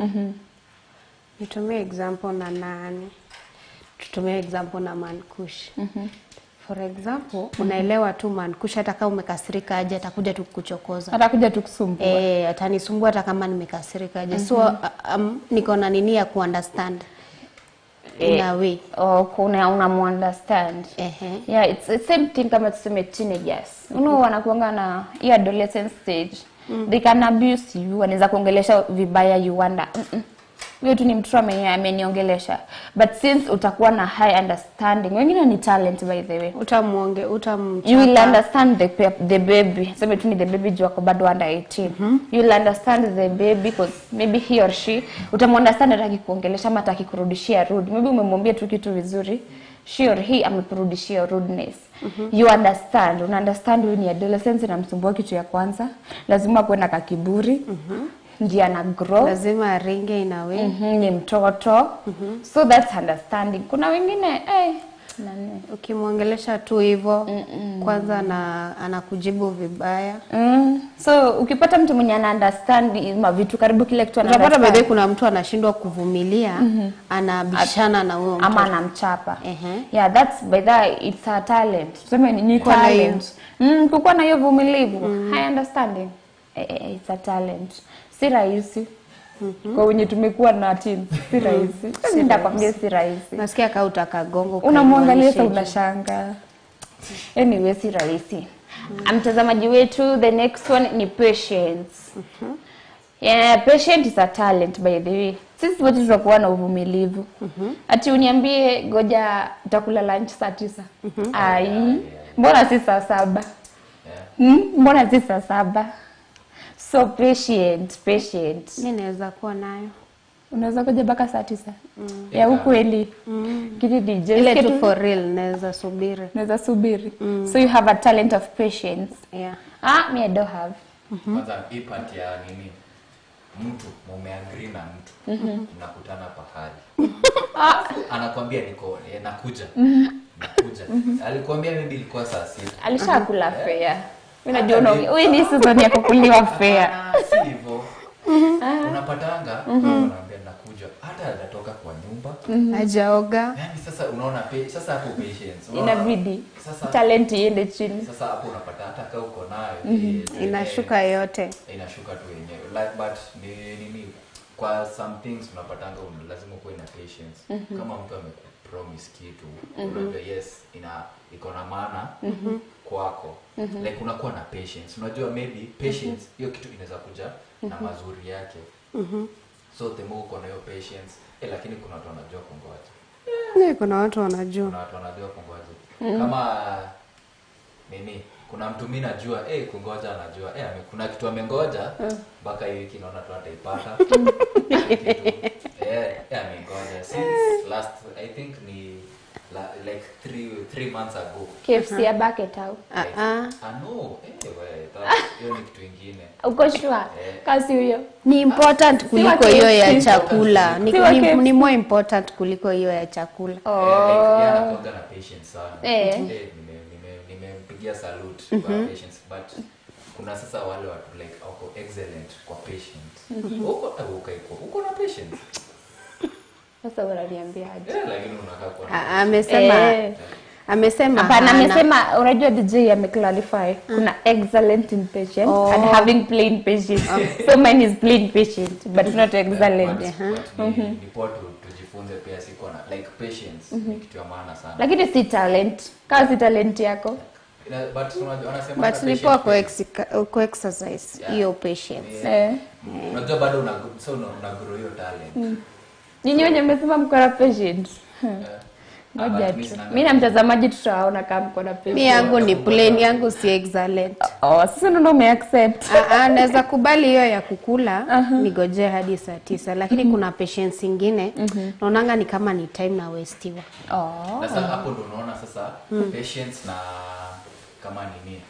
nitumie example na nani? Tutumie example na Mankush. For example, unaelewa tu Mankush hata kama umekasirika aje atakuja tu kukuchokoza. Atakuja tu kusumbua. Atanisumbua hata kama nimekasirika aje. So niko na nini ya kuunderstand. In a way. Unamu-understand. Yeah, it's the same thing kama tuseme teenagers. Wanakuanga na adolescent stage. They can abuse you, wanaweza kuongelesha vibaya, you wonder Wewe tu ni mtu ameniongelesha. But since utakuwa na high understanding, wengine ni talent by the way. You will understand the baby. Sema tu ni the baby juu ako bado under 18. You will understand the baby because maybe he or she utamunderstand hataki kuongelesha ama hataki kurudishia rude. Maybe umemwambia tu kitu vizuri. She or he amekurudishia rudeness. You understand. Una understand when ni adolescence na msumbua kitu ya kwanza. Lazima kuwe na kakiburi. Ndiye ana grow. Lazima aringe inawe. Ni mtoto. So that's understanding. Kuna wengine nani ukimwongelesha tu hivyo kwanza anakujibu vibaya. So ukipata mtu mwenye ana understand vitu karibu kile kitu anapata. Unapata baadaye kuna mtu anashindwa kuvumilia, anabishana na huyo mtu ama anamchapa. Yeah, that's by that it's a talent. Tuseme ni talent. Kukuwa na hiyo vumilivu, high understanding. It's a talent. Si rahisi. Kwa wenye tumekuwa na team, si rahisi. Nitakwambia si rahisi. Nasikia kama utakagongo. Unamwangalia sasa unashanga. Anyway, si rahisi. Mtazamaji wetu, the next one ni patience. Yeah, patience is a talent by the way. Sisi wote tunakuwa na uvumilivu. Ati uniambie goja utakula lunch saa 9. Mbona si saa 7? Mbona si saa 7? So patient. Mimi naweza kuwa nayo. Unaweza kuja baka saa 9. Ya ukweli. Kiti DJ. Ile tu for real naweza subiri. So you have a talent of patience. Yeah. Me I don't have. Kwanza ipati ya nini? Mtu mumeagree na mtu. Mnakutana pahali. Anakuambia niko nakuja. Alikwambia maybe ilikuwa saa 6. Alishakula fare. Mimi najua wewe ni season ya kukuliwa fare. Si hivyo. Unapatanga unaambia nakuja hata hajatoka kwa nyumba hajaoga. Yani sasa unaona sasa hapo patience inabidi talent iende chini. Sasa hapo unapata hata kama uko nayo inashuka yote, inashuka tu yenyewe like but nini kwa some things unapatanga lazima uwe na patience. Kama mtu amekupromise kitu unajua yes iko na maana kwako like unakuwa na patience. Unajua maybe patience hiyo kitu inaweza kuja na mazuri yake. So the more uko na hiyo patience lakini kuna watu wanajua kungoja. Kuna watu wanajua. Kungoja. Kama nini kuna mtu mimi najua kungoja anajua kuna kitu amengoja mpaka hiyo wiki naona tu ataipata. Amengoja since last I think ni like 3 months ago. KFC ya bucket au? No, hiyo ni kitu kingine. Uko sure? Kasi hiyo ni important kuliko hiyo ya chakula. Ni more important kuliko hiyo ya chakula. Anakuwa na patience sana. Nimempigia salute kwa patience but kuna sasa wale watu like wako excellent kwa patience. Uko na patience. Sasa unaniambia aje? Lakini unakaa kwa amesema hapana, amesema unajua DJ ameclarify kuna excellent in patience and having plain patience. So mine is plain patient but not excellent. Ni poa tujifunze pia siko na like patience ni kitu ya maana sana. Lakini si talent. Kama si talent yako. But ni poa kwa exercise hiyo patience. Unajua bado una grow hiyo talent. Nyinyi wenye mmesema mko na patience. Ngoja tu. Mimi na mtazamaji tutaona kama mko na patience. Mimi yangu ni plain, yangu si excellent. Sasa ndio umeaccept. Naweza kubali hiyo ya kukula nigoje hadi saa 9 lakini kuna patience nyingine naonanga ni kama ni time na wastiwa. Sasa hapo ndio unaona sasa patience na kama nini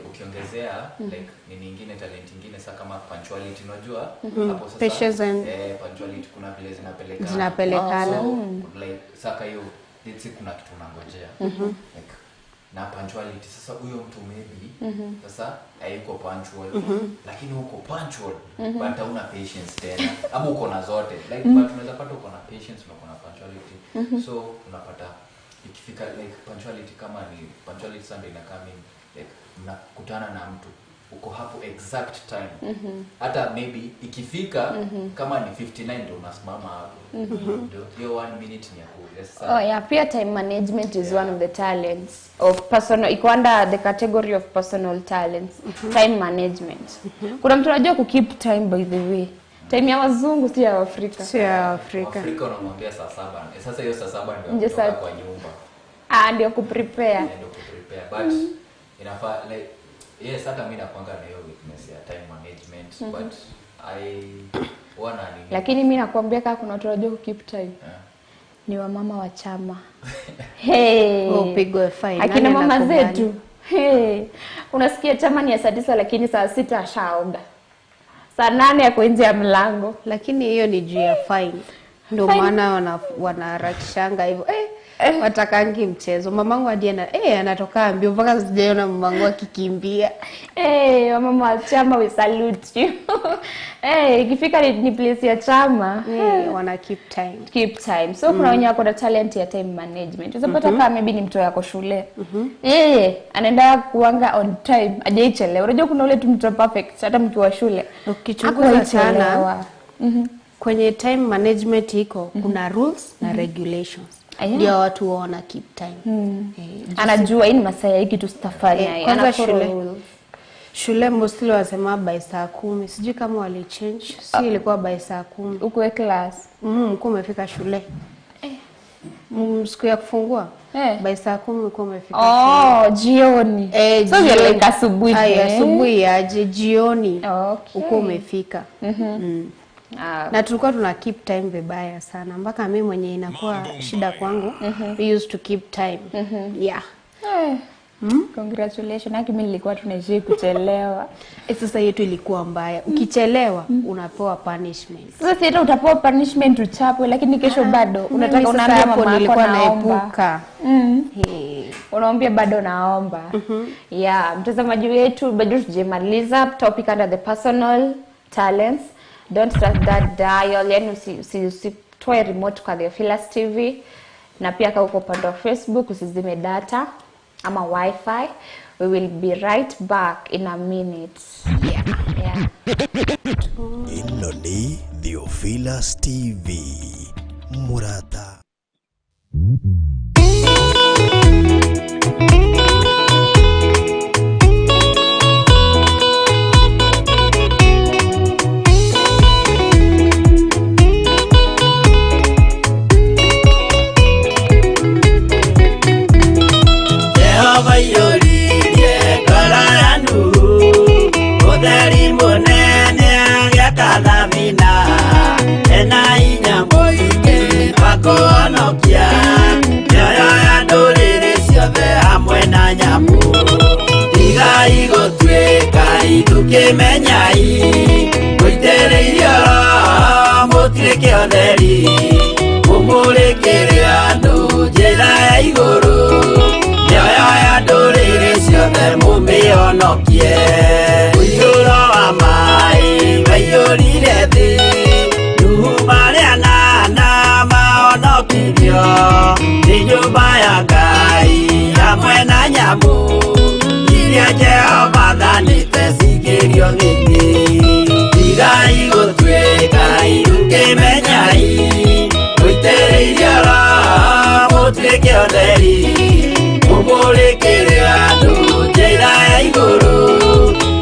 ukiongezea like nini nyingine talent nyingine sasa kama punctuality unajua hapo sasa patience and punctuality kuna vile zinapelekana like saka hiyo let's say kuna kitu unangojea like na punctuality sasa huyo mtu maybe sasa hayuko punctual lakini uko punctual but hauna patience tena ama uko na zote like but unaweza pata uko na patience na uko na punctuality so unapata ikifika like punctuality kama ni punctuality Sunday na coming like mnakutana na mtu uko hapo exact time hata maybe ikifika kama ni 59 ndio unasimama hapo ndio 1 minute ni hapo. Pia time management is one of the talents of personal iko under the category of personal talents. Time management kuna mtu anajua ku keep time by the way Time ya wazungu si ya Afrika. Si ya Afrika. Afrika unamwambia saa 7. Sasa hiyo saa 7 ndio kutoka kwa nyumba. Ndio kuprepare. Ndio kuprepare but inafaa like yes hata mimi napanga na hiyo weakness ya time management but I wanna ni. Lakini mimi nakwambia kama kuna watu wanajua keep time. Ni wa mama wa chama. Hey. Upigwe fine. Akina mama zetu. Hey. Unasikia chama ni ya saa 9 lakini saa 6 ashaoga. Saa 8 yako nje ya mlango. Lakini hiyo ni juu ya fine. Ndio maana wanaharakishanga hivyo. Watakangi mchezo. Mamangu hadi anatoka mbio mpaka sijaona mamangu akikimbia. Mama wa chama we salute you. Ikifika ni place ya chama, wana keep time. Keep time. So kuna wenye wako na talent ya time management. Unapata kama maybe ni mtoto yako shule. Anaenda kuanga on time, hajaichelewa. Unajua kuna ule mtoto perfect hata mkiwa shule. Ukichunguza sana kwenye time management iko kuna rules na regulations. Ndio watu waona keep time. Anajua hii ni masaa hiki tutafanya. Ana shule mostly wasema by saa 10. Sijui kama wali change. Si ilikuwa by saa 10. Uko class. Uko umefika shule. Siku ya kufungua. By saa 10 uko umefika shule. Jioni. So vile asubuhi. Asubuhi aje jioni. Uko umefika. Na tulikuwa tuna keep time vibaya sana mpaka mimi mwenye inakuwa shida kwangu. We used to keep time. Yeah. Congratulations. Haki mimi nilikuwa tunaishi kuchelewa. Sasa yetu ilikuwa mbaya. Ukichelewa unapewa punishment. Sasa hata utapewa punishment uchapwe lakini kesho bado unataka unaambia mama nilikuwa naepuka. Unaambia bado naomba. Yeah, mtazamaji wetu bado tujemaliza topic under the personal talents. Don't touch that dial. Yani usitoe remote kwa Theophilus TV. Na pia kama uko upande wa Facebook usizime data ama wifi. We will be right back in a minute. Yeah. Ino ni Theophilus TV. Murata. Kemenyai Kuitereirio Mutireke otheri Mumurekere andu njira ya iguru Nioyo ya nduriri ciothe mumionokie Uiyuro wa mai waiyurire thi Nuhu maria nana maonokirio Ni nyumba ya Ngai hamwe na nyamu Iria Jehova thanĩte cingĩrio gĩthĩ Tigai gũtuĩka irukemenyai Mũitĩrĩirie Roho mũtuĩke ũtheri Mũmũrĩkĩre andũ njĩra ya igũrũ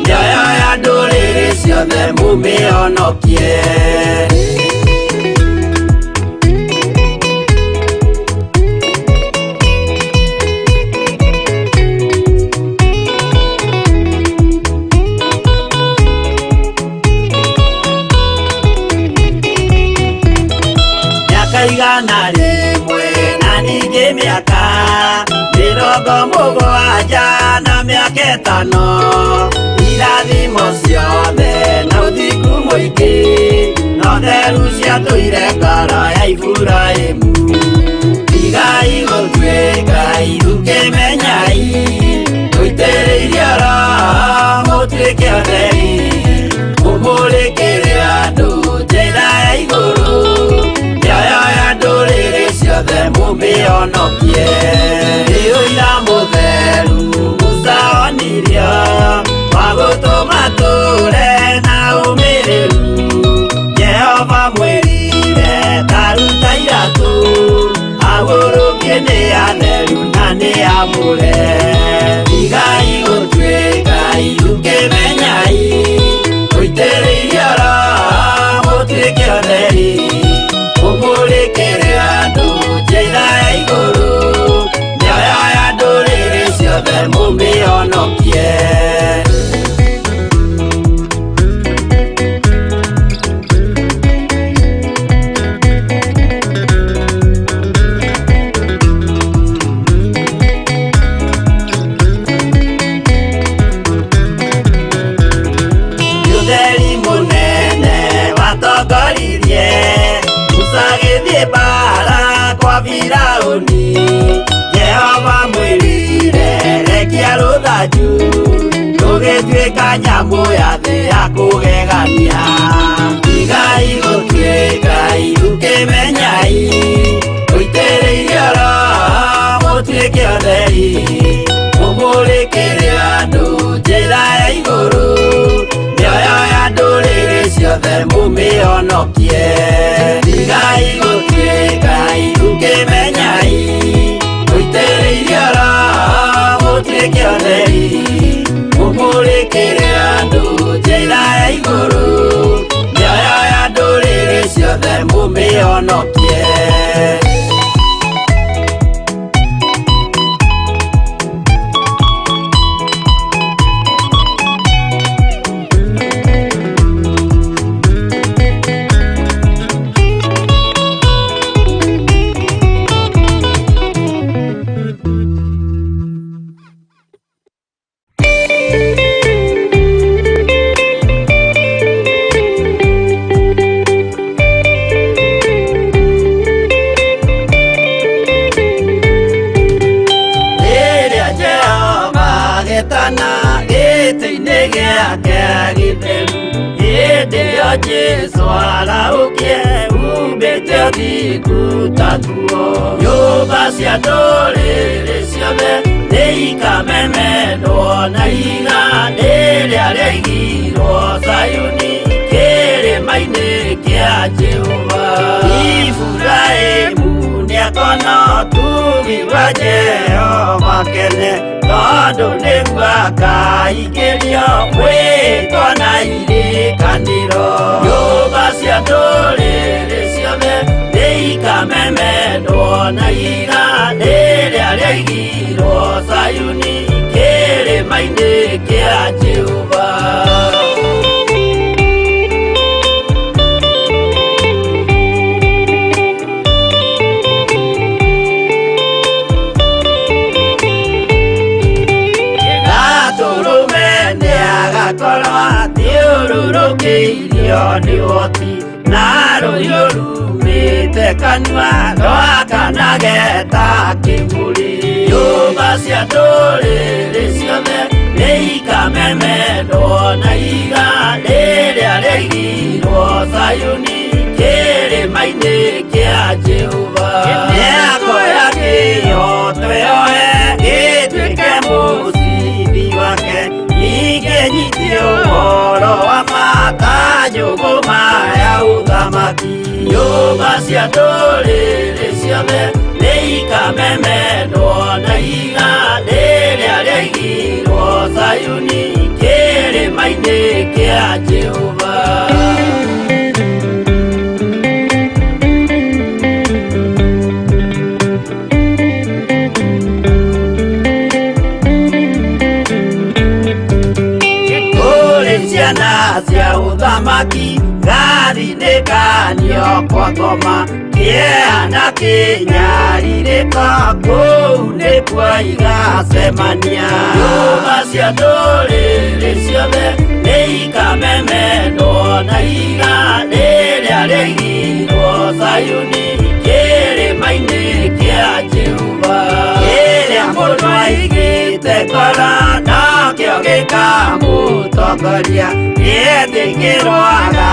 Mĩoyo ya ndũrĩrĩ ciothe mũmĩhonokie Igana rimwe na ningĩ mĩaka 70 na mĩaka 5 irathimo ciothe na ũthingu mũingĩ na ũtheru ciatũire ngoro ya Iburahĩmu Tigai gũtuĩka irukemenyai Mũitĩrĩirie Roho mũtuĩke ũtheri Mũmũrĩkĩre andũ njĩra ya igũrũ Ciothe mumĩhonokie Ũira mũtheru mũcaonirio wa gũtũma tũre na ũmĩrĩru Jehova mwĩrire taruta iratũ agũrũkie nĩ atheru na nĩ amũre Tigai gũtuĩka irukemenyai Mũitĩrĩirie Roho ciothe mũmĩonokie. Bara kwa Firauni, Jehova mwĩrire rekia rũthanju, rũgĩtuĩka nyamũ ya thĩ ya kũgegania. Igai gũtuĩka Ngai ũkĩmenyai, ũitĩrĩirie Roho mũtuĩke ũtheri, mũmũrĩkĩre andũ njĩra ya igũrũ, mĩoyo ya ndũrĩrĩ ciothe mũmĩonokie. Igai gũtuĩka Ngai ũkĩmenyai, ũitĩrĩirie Roho mũtuĩke ũtheri, mũmũrĩkĩre andũ njĩra ya igũrũ, mĩoyo ya ndũrĩrĩ ciothe mũmĩonokie. Jesu araukie umbĩte ũthingu tatuo. Nyũmba cia ndũrĩrĩ ciothe nĩikamemenwo na iga rĩrĩa rĩaigirwo Zayuni kĩrĩma-inĩ kĩa Jehova. Iburahĩmu nĩakona ũtugi wa Jehova kene, tondũ nĩguo akaingĩrio mwĩtwo na irĩkanĩro. Nyũmba cia ndũrĩrĩ ciothe nĩikamemenwo na iga rĩrĩa rĩaigirwo Zayuni kĩrĩma-inĩ kĩa Jehova. Thiũrũrũkĩirio nĩ ũhoti na rũhiũ rumĩte kanua rwakanageta kĩmũrĩ. Nyũmba cia ndũrĩrĩ ciothe nĩikamemenwo na iga rĩrĩa rĩaigirwo Zayuni kĩrĩma-inĩ kĩa Jehova. Mĩako ya kĩyo twĩoe gĩtuĩke mũcibi wake, ingĩnyitio ũhoro wa makanjũgũ maya ũthamaki. Nyũmba cia ndũrĩrĩ ciothe nĩikamemenwo na iga rĩrĩa rĩaigirwo Zayuni kĩrĩma-inĩ kĩa Jehova. Ciana cia ũthamaki gathinĩkanio kwa ngoma, kĩeha kĩnyarirĩka kũu nĩkuo igacemania. Nyũmba cia ndũrĩrĩ ciothe nĩikamemenwo na iga rĩrĩa rĩaigirwo Zayuni kĩrĩma-inĩ kĩa Jehova. Kĩrĩa mũndũ aigĩte ngoro nakĩo gĩkamũtongoria, gĩtĩkĩrwaga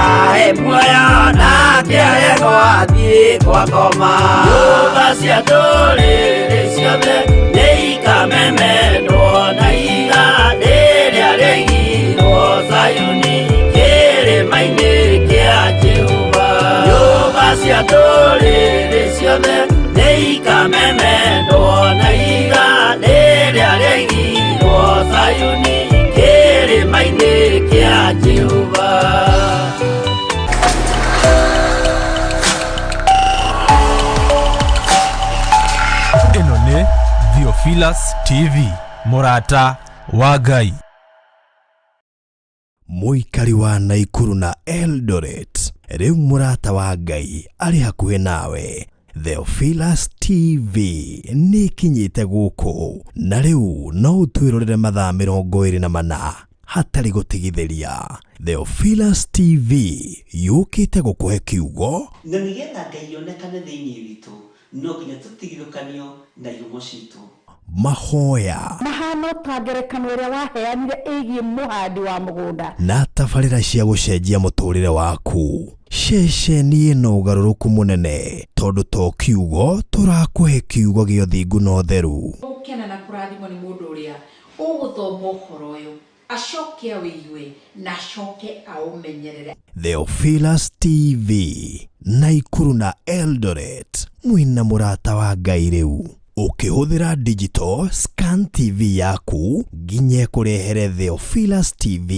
muoyo nake agĩgwathiĩ kwa ngoma. Nyũmba cia ndũrĩrĩ ciothe nĩikamemenwo na iga rĩrĩa rĩaigirwo Zayuni kĩrĩma-inĩ kĩa Jehova. Nyũmba cia ndũrĩrĩ ciothe nĩikamemenwo na iga rĩrĩa rĩaigirwo Zayuni kĩrĩma-inĩ kĩa Jehova. Ĩno nĩ Theophilus TV. Murata wa Ngai. Muikari wa Naikuru na Eldoret, riu murata wa Ngai ari hakuhe nawe. Theophilus TV ni kinyite guku na riu no utwirorere mathaa 24 hatari gutigithiria. Theophilus TV yukite gukuhe kiugo na nigetha Ngai yonekane thiini witu no nginya tutigithukanio na ihumo citu. Mahoya mahano tangerekano iria waheanire igie muhandi wa mugunda na tabarĩra cia gũcenjia mũtũrĩre waku. Ceceni ĩno ũgarũrũku mũnene tondũ to kiugo tũrakũhe kiugo gĩa thingu na ũtheru. Ukena na kũrathimwo nĩ mũndũ ũrĩa ũgũthoma ũhoro ũyũ acoke awĩigue na acoke aũmenyerere. Theophilus TV Naikuru na Eldoret mwina murata wa Ngai rĩu. Ukihũthĩra digital scan TV yaku nginye kurehere Theophilus TV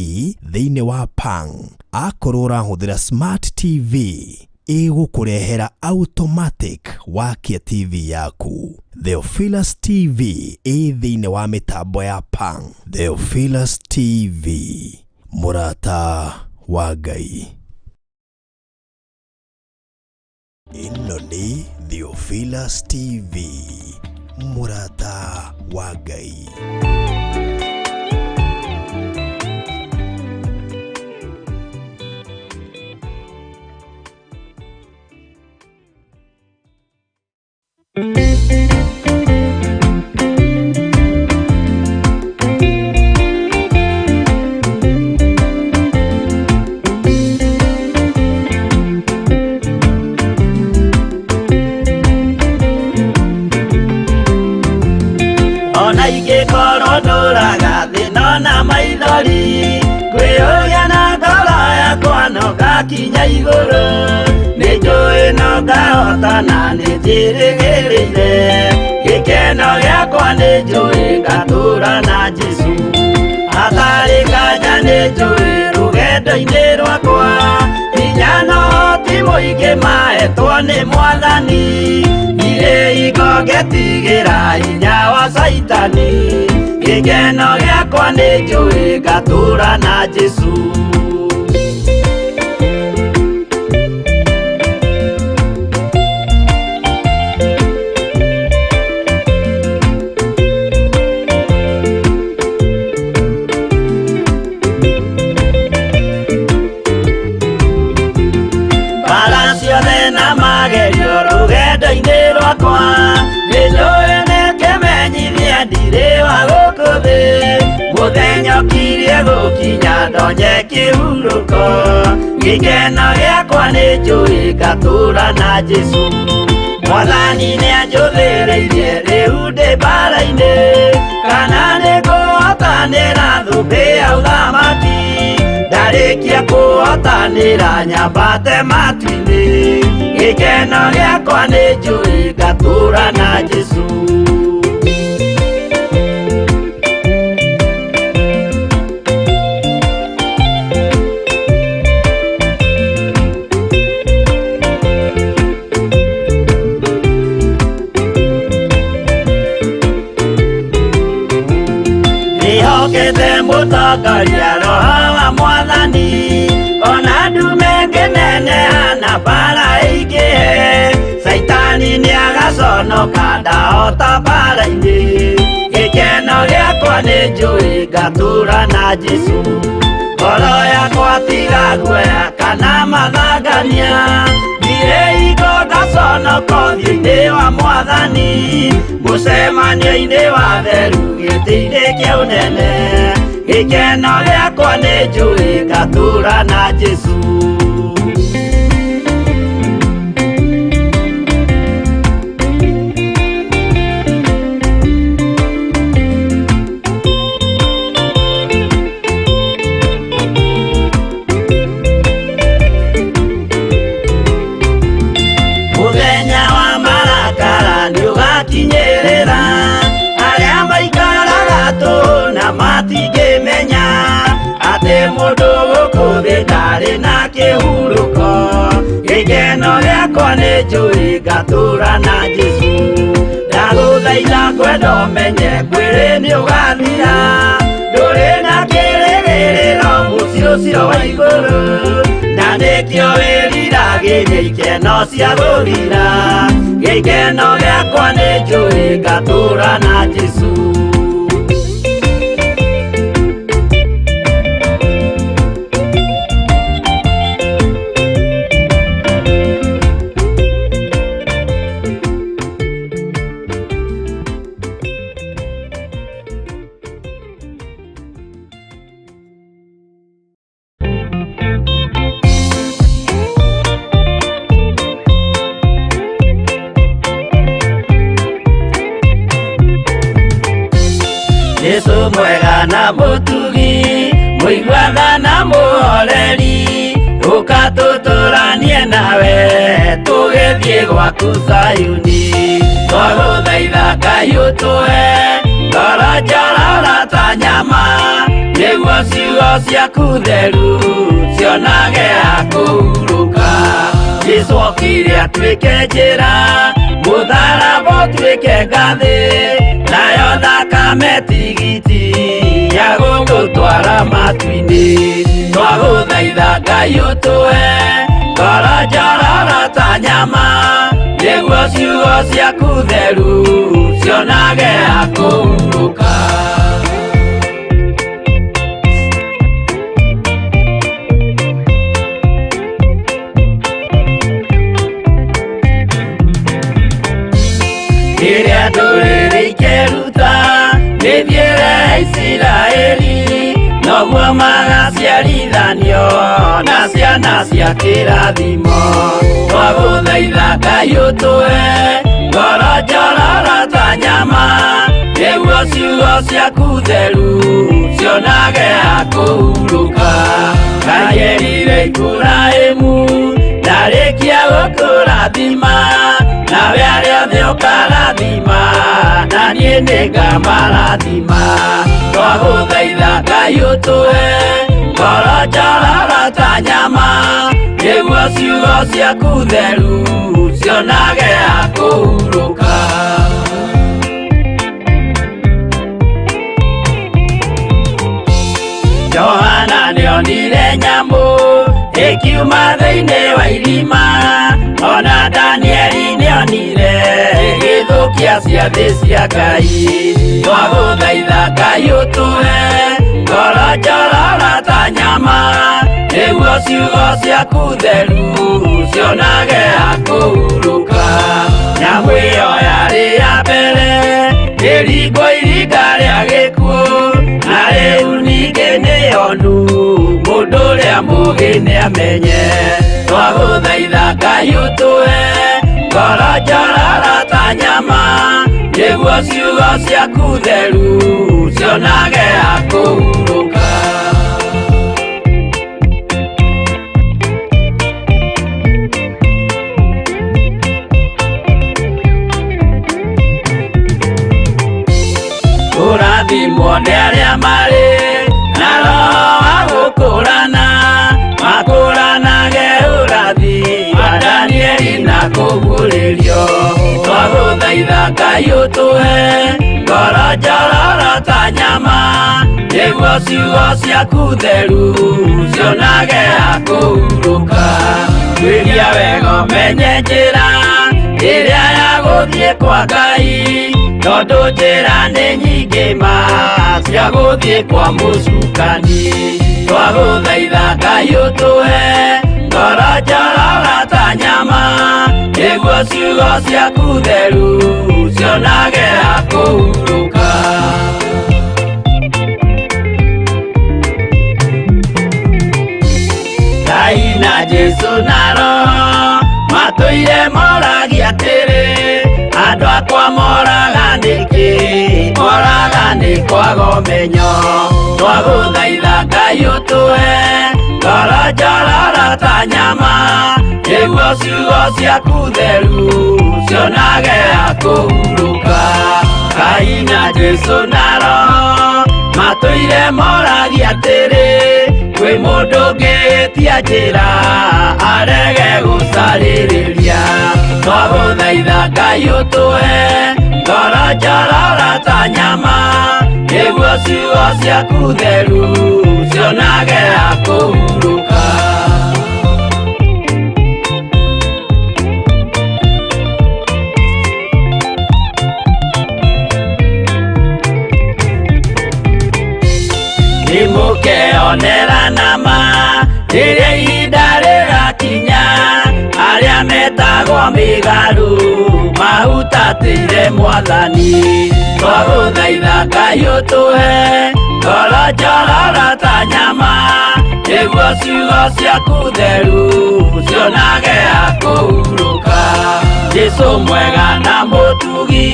thĩinĩ wa Pang. Akorwo ũrahũthĩra smart TV ĩgũkũrehera automatic wakia TV yaku. Theophilus TV thĩinĩ wa mĩtambo ya Pang. Theophilus TV murata wa Ngai. Ino ni Theophilus TV murata wa Ngai. Kinya iguru nijoe no gahota na nijirigirire gikeno giakwa nijoe ngatura na Jesu hatari kaja nijoe rugendo-ini rwakwa hinya no ti muingi mahetwo ni Mwathani ire igogetigira hinya wa Saitani gikeno giakwa nijoe ngatura na Jesu. Muthenya kirie gukinya ndonye kihuruko gikeno giakwa nijui ngatura na Jesu. Mwathani nianjuthireirie riu ndi mbara-ini kana niguhotanira thumbi ya uthamaki ndarikia kuhotanira nyambate matu-ini gikeno giakwa nijui ngatura na Jesu. Mutongoria roho wa Mwathani ona ndume ngeneneana mbara ingĩhe Saitani nĩagaconoka ndahota mbara-inĩ gĩkeno gĩakwa nĩnjũĩ ngatura na Jesu. Ngoro yakwa tiga guoya kana mathangania thire igo ngaconoko ũthiũ-inĩ wa Mwathani mũcemanio-inĩ wa theru gĩtĩ-inĩ kĩa ũnene gikeno giakwa nijui ngatura na Jesu. Muthenya wa marakara niugakinyirira aria maikaraga tu na matingĩmenya atĩ mũndũ gũkũ thĩ ndarĩ na kĩhurũko gĩkeno gĩakwa nĩnjũĩ ngatura na Jesu. Ndagũthaitha ngwenda ũmenye kwĩrĩ nĩũgathiĩ ũcio wa igũrũ, na nĩkĩo wĩriragĩria ikeno cia gũthira. Gĩkeno gĩakwa nĩ njũĩ ngatũũra na Jesũ. Jesũ mwega na mũtugi, mũiguana na mũhoreri, ũka tũtũranie nawe tũgĩthiĩ gwaku Zayuni. Twagũthaitha Ngai ũtũhe ngoro njororo ta nyama, nĩguo ciugo ciaku theru cionage ha kũhurũka. Jesũ okire atuĩke njĩra, mũtharaba ũtuĩke ngathĩ, nayo thakame tigiti ya gũgũtwara matu-inĩ. Twagũthaitha Ngai ũtũhe ngoro njororo ta nyama, nĩguo ciugo ciaku theru cionage ha kũhurũka. Rĩrĩa ndũrĩrĩ ikeruta rĩthiĩre Isiraeli, noguo magaciarithanio na ciana cia kĩrathimo. Twagũthaitha Ngai ũtũhe ngoro njororo ta nyama, nĩguo ciugo ciaku theru cionage ha kũhurũka. Ngai erire Iburahĩmu ndarĩkia gũkũrathima, nawe arĩa othe ũkarathima, na niĩ nĩngamarathima. Twagũthaitha Ngai ũtũhe ngoro njororo ta nyama, nĩguo ciugo ciaku theru cionage ha kũhurũka. Johana nĩonire nyamũ ĩkiuma thĩinĩ wa irima, ona Danieli nĩonire gĩthũkia ciathĩ cia Ngai. Twagũthaitha Ngai ũtũhe ngoro njororo ta nyama, nĩguo ciugo ciaku theru cionage ha kũhurũka. Nyamũ ĩyo yarĩ ya mbere ĩringwo iringa rĩa gĩkuũ, na rĩu ningĩ nĩyonu mũndũ ũrĩa mũũgĩ nĩamenye. Twagũthaitha Ngai ũtũhe ngoro njororo ta nyama, nĩguo ciugo ciaku theru cionage ha kũhurũka. Kũrathimwo nĩ arĩa marĩ na roho wa gũkũrana, makũranage ũrathi wa Danieli na kũguũrĩrio. Twagũthaitha Ngai ũtũhe ngoro njororo ta nyama, nĩguo ciugo ciaku theru cionage ha kũhurũka. Twĩria wega ũmenye njĩra ĩrĩa ya gũthiĩ kwa Ngai, tondũ njĩra nĩ nyingĩ ma cia gũthiĩ kwa mũcukani. Twagũthaitha Ngai ũtũhe ngoro njororo ta nyama, nĩguo ciugo ciaku theru cionage ha kũhurũka. Ngai na Jesũ na Roho matũire moragia atĩrĩ, andũ akwa moraga nĩkĩ, moraga nĩ kwaga ũmenyo. Twagũthaitha Ngai ũtũhe ngoro njororo ta nyama, nĩguo ciugo ciaku theru cionage ha kũhurũka. Ngai na Jesũ na Roho matũire moragia atĩrĩ, kwĩ mũndũ ũngĩtia njĩra arege gũcarĩrĩria. Twagũthaitha Ngai ũtũhe ngoro njororo ta nyama, nĩguo ciugo ciaku theru cionage akũhurũka. Nimũkeonera nama rĩrĩa ihinda rĩgakinya, arĩa metagwo mĩgarũ mahutatĩire Mwathani. Twagũthaitha Ngai ũtũhe ngoro njororo ta nyama, nĩguo ciugo ciaku theru cionage akũhurũka. Jesũ mwega na mũtugi,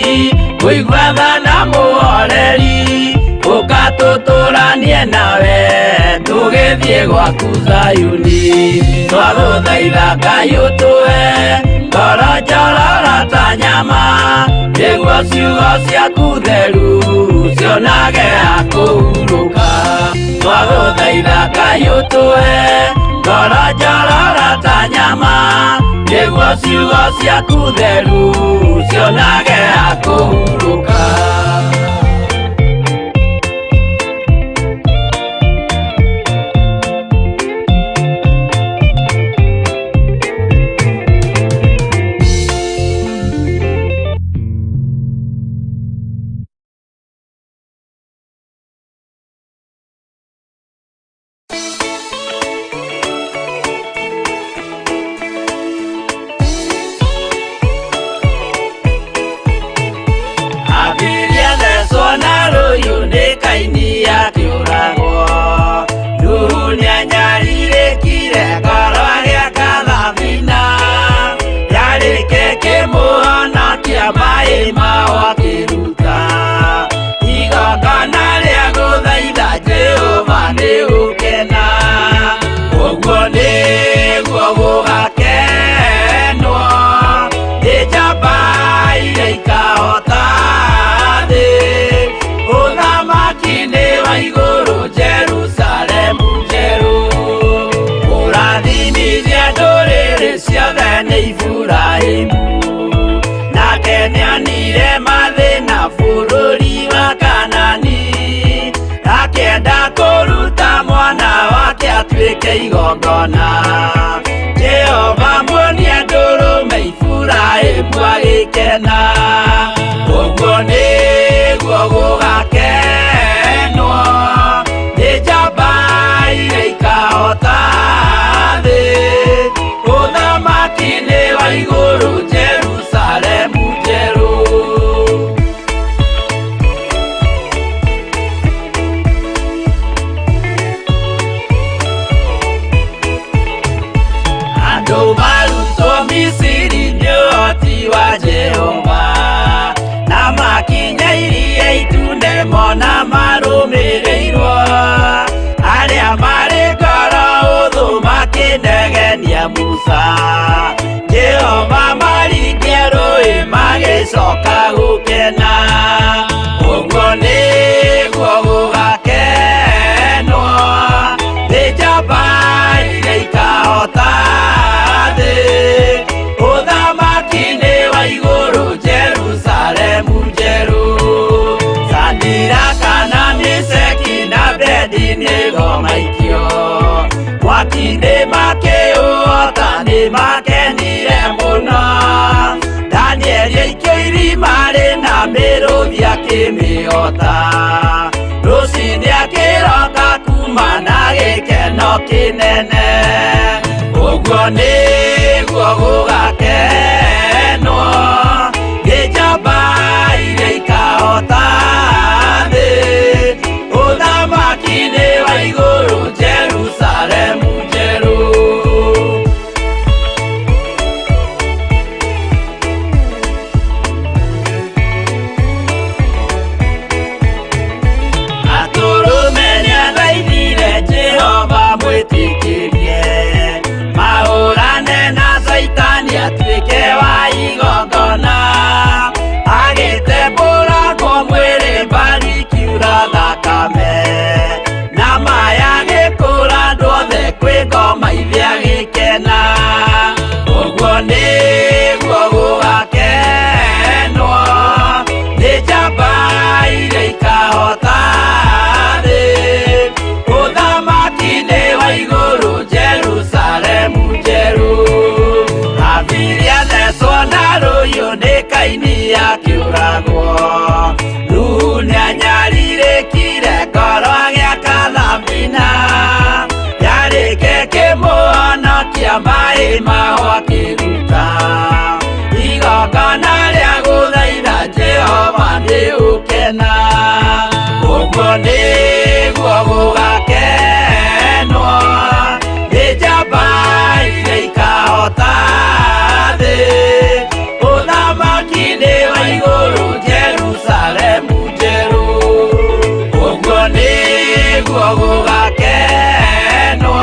mũigua tha na mũhoreri, ũkatũtũranie nawe tũgĩthiĩ gwaku Zayuni. Twagũthaitha Ngai ũtũhe ngoro njororo ta nyama, nĩguo ciugo ciaku theru cionage akũhurũka. Twagũthaitha Ngai ũtũhe ngoro njororo ta nyama, nĩguo ciugo ciaku theru cionage akũhurũka. Igongona Jehova muonia ndũrũme Iburahĩmu agĩkena, ũguo nĩguo gũgakenwo nĩ njamba iria ikahota thĩ, ũthamaki-inĩ wa igũrũ Jerusalemu njerũ. Misiri nĩ ũhoti wa Jehova, na makinya iria itune mona marũmĩrĩirwo, arĩa marĩ ngoro hũthũ makĩnegenia Musa. Jehova maringie rũĩ magĩcoka gũkena, ũguo nĩguo gũgakenwo nĩ njamba iria ikahota thĩ, ũthamaki-inĩ wa igũrũ Jerusalemu njerũ. Shadiraka na Meshaki na Abedinego maikio mwaki-inĩ makĩũhota, nĩ makenire mũno. Danieli aikio irima rĩna mĩrũthi akĩmĩhota, rũciinĩ akĩroka kuma na gĩkeno kĩnene, ũguo nĩguo gũgakenwo nĩ njamba iria ikahota thĩ, ũthamaki-inĩ wa igũrũ Jerusalemu njerũ. Atũrũme nĩathaithire Jehova mwĩtĩkĩrie, mahũrane na Saitani thutha-ini akiuragwo rĩu nĩanyarirĩkire ngoro agĩaka thamina yarĩke kĩmũhonokia maĩ maho akĩruta igongona rĩa gũthaitha Jehova nĩũkena ũguo nĩguo gũgakenwo nĩ njamba iria ikahota thĩ ũthamaki-inĩ wa igũrũ Jerusalemu njerũ ũguo nĩguo gũgakenwo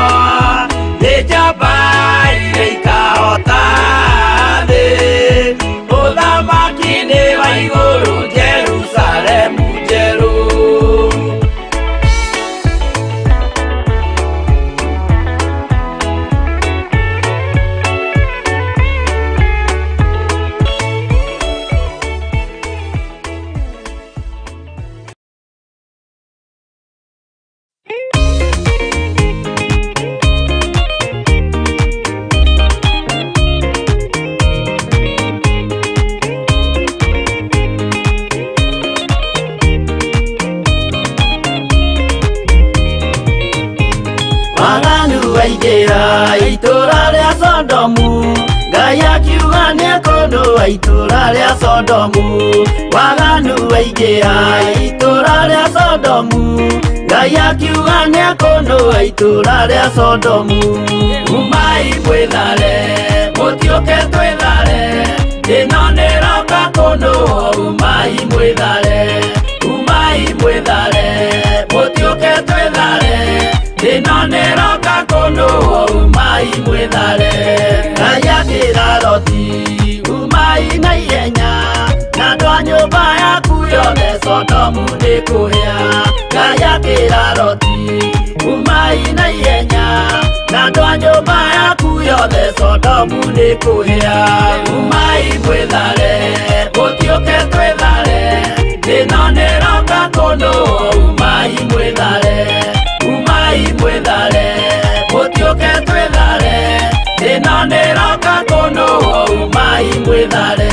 nĩ njamba iria ikahota thĩ ũthamaki-inĩ wa igũrũ Jerusalemu njerũ. Itũra rĩa Sodomu Ngai akiuga nĩekũndũa itũra rĩa Sodomu waganu waingĩha itũra rĩa Sodomu Ngai akiuga nĩekũndũa itũra rĩa Sodomu umai mwĩthare mũtiũke twĩthare ĩno nĩroka kũndũa umai mwĩthare mũtiũke twĩthare ĩno nĩroka kũndũa umai mwĩthare Ngai akĩra Loti umai na ihenya na andũ a nyũmba yaku yothe Sodomu nĩkũhĩa Ngai akĩra Loti umai na ihenya na andũ a nyũmba yaku yothe Sodomu nĩkũhĩa umai mwĩthare mũtiũke twĩthare ĩno nĩroka kũndũa umai mwĩthare mũtiũke twĩthare ĩno nĩroka kũndũa umai mwĩthare.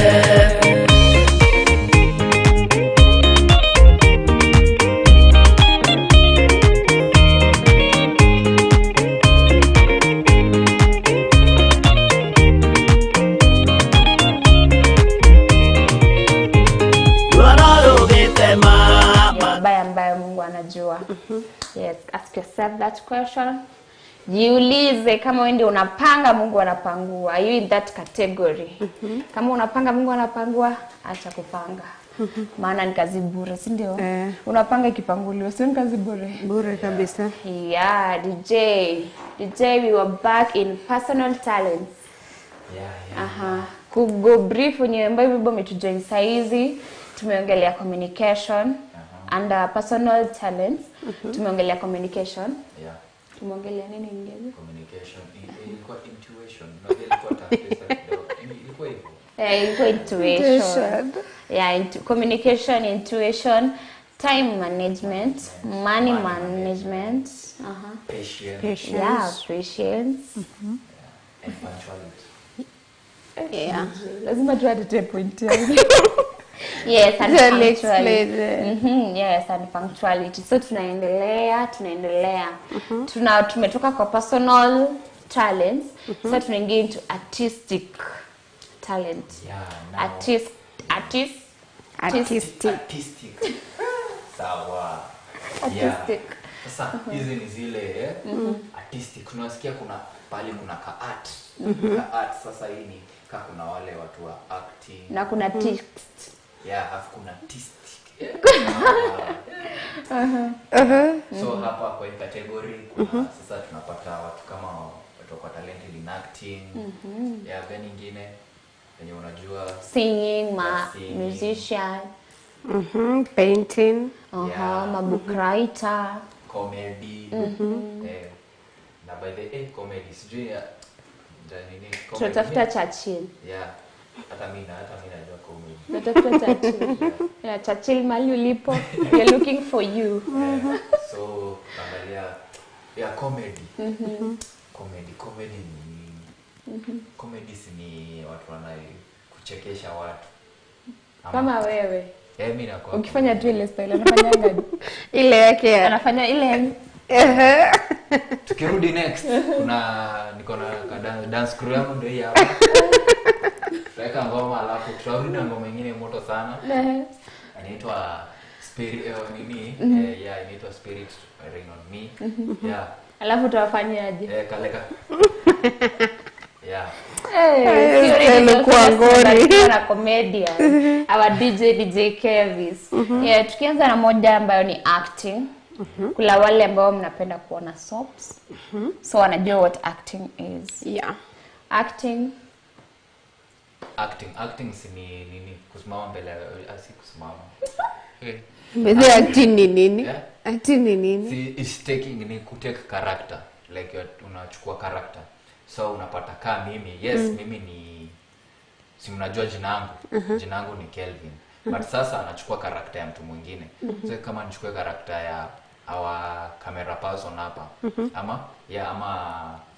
ambayo Mungu anajua. Yes, ask yourself that question. Jiulize kama wewe ndio unapanga Mungu anapangua. Are you in that category? Kama unapanga Mungu anapangua, acha kupanga. Maana ni kazi bure, si ndio? Unapanga ikipangulio, sio kazi bure. Bure kabisa. Yeah, DJ, we were back in personal talents. Aha. Kugo brief nyemba bibo umetujoin saizi. Tumeongelea communication and personal talents. Tumeongelea communication. Yeah. Tumeongelea nini ingine? Communication, ilikuwa intuition. Na ilikuwa tafsiri kidogo. Ilikuwa hivyo. Ilikuwa intuition. Yeah, communication, intuition, time management, money management, patience. Yeah, patience. And punctuality. Yeah. Lazima tuadete point yangu. Yes, and punctuality. Yes, and punctuality. So tunaendelea. Tumetoka kwa personal talents. So tunaingia into artistic talent. Yeah, artistic. Sawa. Artistic. Sasa hizi ni zile artistic. Unasikia kuna pale kuna ka art. Ka art sasa hii ni kuna wale watu wa acting. Na kuna text. Yeah, afu kuna artistic. So hapa kwa hii category kuna sasa tunapata watu kama watu kwa talented in acting. Yeah, then nyingine wenye unajua singing, musician, painting, book writer, comedy. Na by the comedy sijui ya nini comedy. Tutafuta Churchill. Yeah. Hata mimi najua comedy. Tutafuta Churchill. Yeah, Churchill mali ulipo. We are looking for you. So angalia comedy. Comedy ni comedy ni watu kuchekesha watu. Kama wewe. Mimi nakuwa. Ukifanya tu ile style anafanya ile yake. Anafanya ile. Tukirudi next niko na dance crew yangu ndio hii hapa. Weka ngoma alafu tutarudi na ngoma nyingine moto sana. Inaitwa Spirit inaitwa Spirit Rain on Me. Yeah. Alafu utafanyaje? Kaleka. Yeah. Kwa ngori na comedian. Our DJ KEVVIZ. Yeah, tukianza na moja ambayo ni acting. Kula wale ambao mnapenda kuona soaps. So wanajua what acting is. Yeah. Acting si nini? Kusimama mbele asi kusimama. Mbele acting ni nini? Yeah? Acting ni nini? Si is taking ni kutake character. Like unachukua character. So unapata kama mimi, yes, mimi ni si mnajua jina langu. Jina langu ni Kelvin. But sasa anachukua character ya mtu mwingine. So kama nichukue character ya our camera person hapa. Ama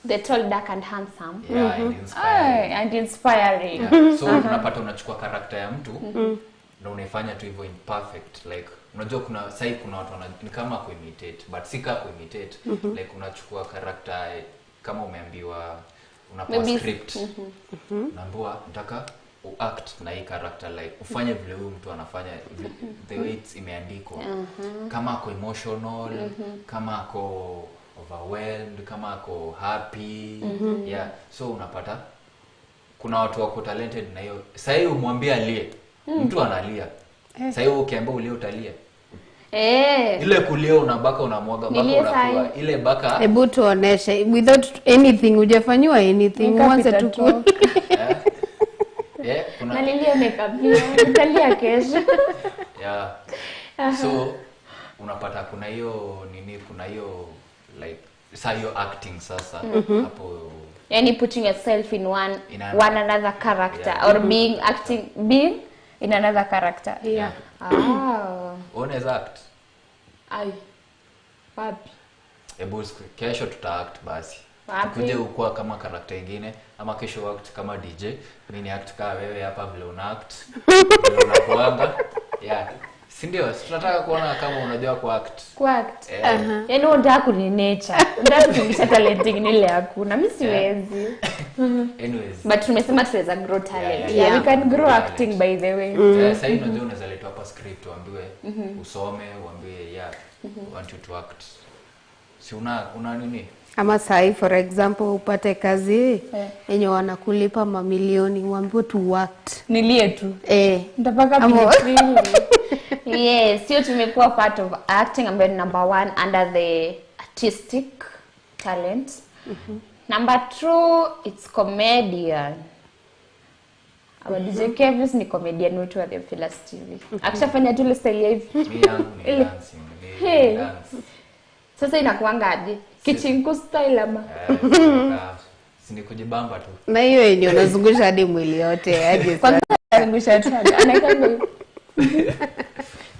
the tall, dark and handsome. Yeah, and inspiring. Yeah. So unapata unachukua character ya mtu na unaifanya tu hivyo imperfect. Like unajua kuna watu ni kama kuimitate, but si kama kuimitate. Like unachukua character kama umeambiwa unapewa script. Unaambiwa nataka uact na hii character, like ufanye vile huyu mtu anafanya, the way it's imeandikwa. Kama ako emotional, kama ako overwhelmed, kama ako happy. Yeah, so unapata kuna watu wako talented na hiyo. Sasa hiyo umwambie alie, mtu analia. Sasa hiyo ukiambia ulie utalia. Ile kulia unabaka unamwaga baka unakuwa ile baka. Hebu tuoneshe without anything, hujafanywa anything, uanze tu. Kuna nalilia makeup nitalia kesho. Yeah. So unapata kuna hiyo like saa hiyo acting sasa hapo, yani putting yourself in one another character, or being in another character. Yeah. Unaweza act. Wapi? Hebu kesho tuta-act basi. Tukuje ukua kama character nyingine, ama kesho act kama DJ. Mimi ni act kama wewe hapa vile una-act. Vile unakuanga. Yeah. Si ndio? Tunataka kuona kama unajua ku-act. Yani unataka kuninecha. Unataka kutumisha talent ile hakuna. Mimi siwezi. Anyways. But tumesema tunaweza grow talent. Yeah, we can grow acting by the way. Sasa hivi unajua unaweza letwa hapa script uambiwe usome, uambiwe want you to act. Si una nini? Ama sai for example upate kazi yenye wanakulipa mamilioni, uambiwe tu act. Nilie tu. Nitapaka pilipili. Yes, sio tumekuwa part of acting ambayo number 1 under the artistic talent. Number 2 it's comedian. Our DJ KEVVIZ ni comedian wetu wa Theophilus TV. Akishafanya tu ile style hivi. Mimi dance. Sasa inakuanga aje? Kichinku style ama? Sindi kujibamba tu. Na hiyo yenye unazungusha hadi mwili yote aje sasa. Anazungusha tu. Anaikanga.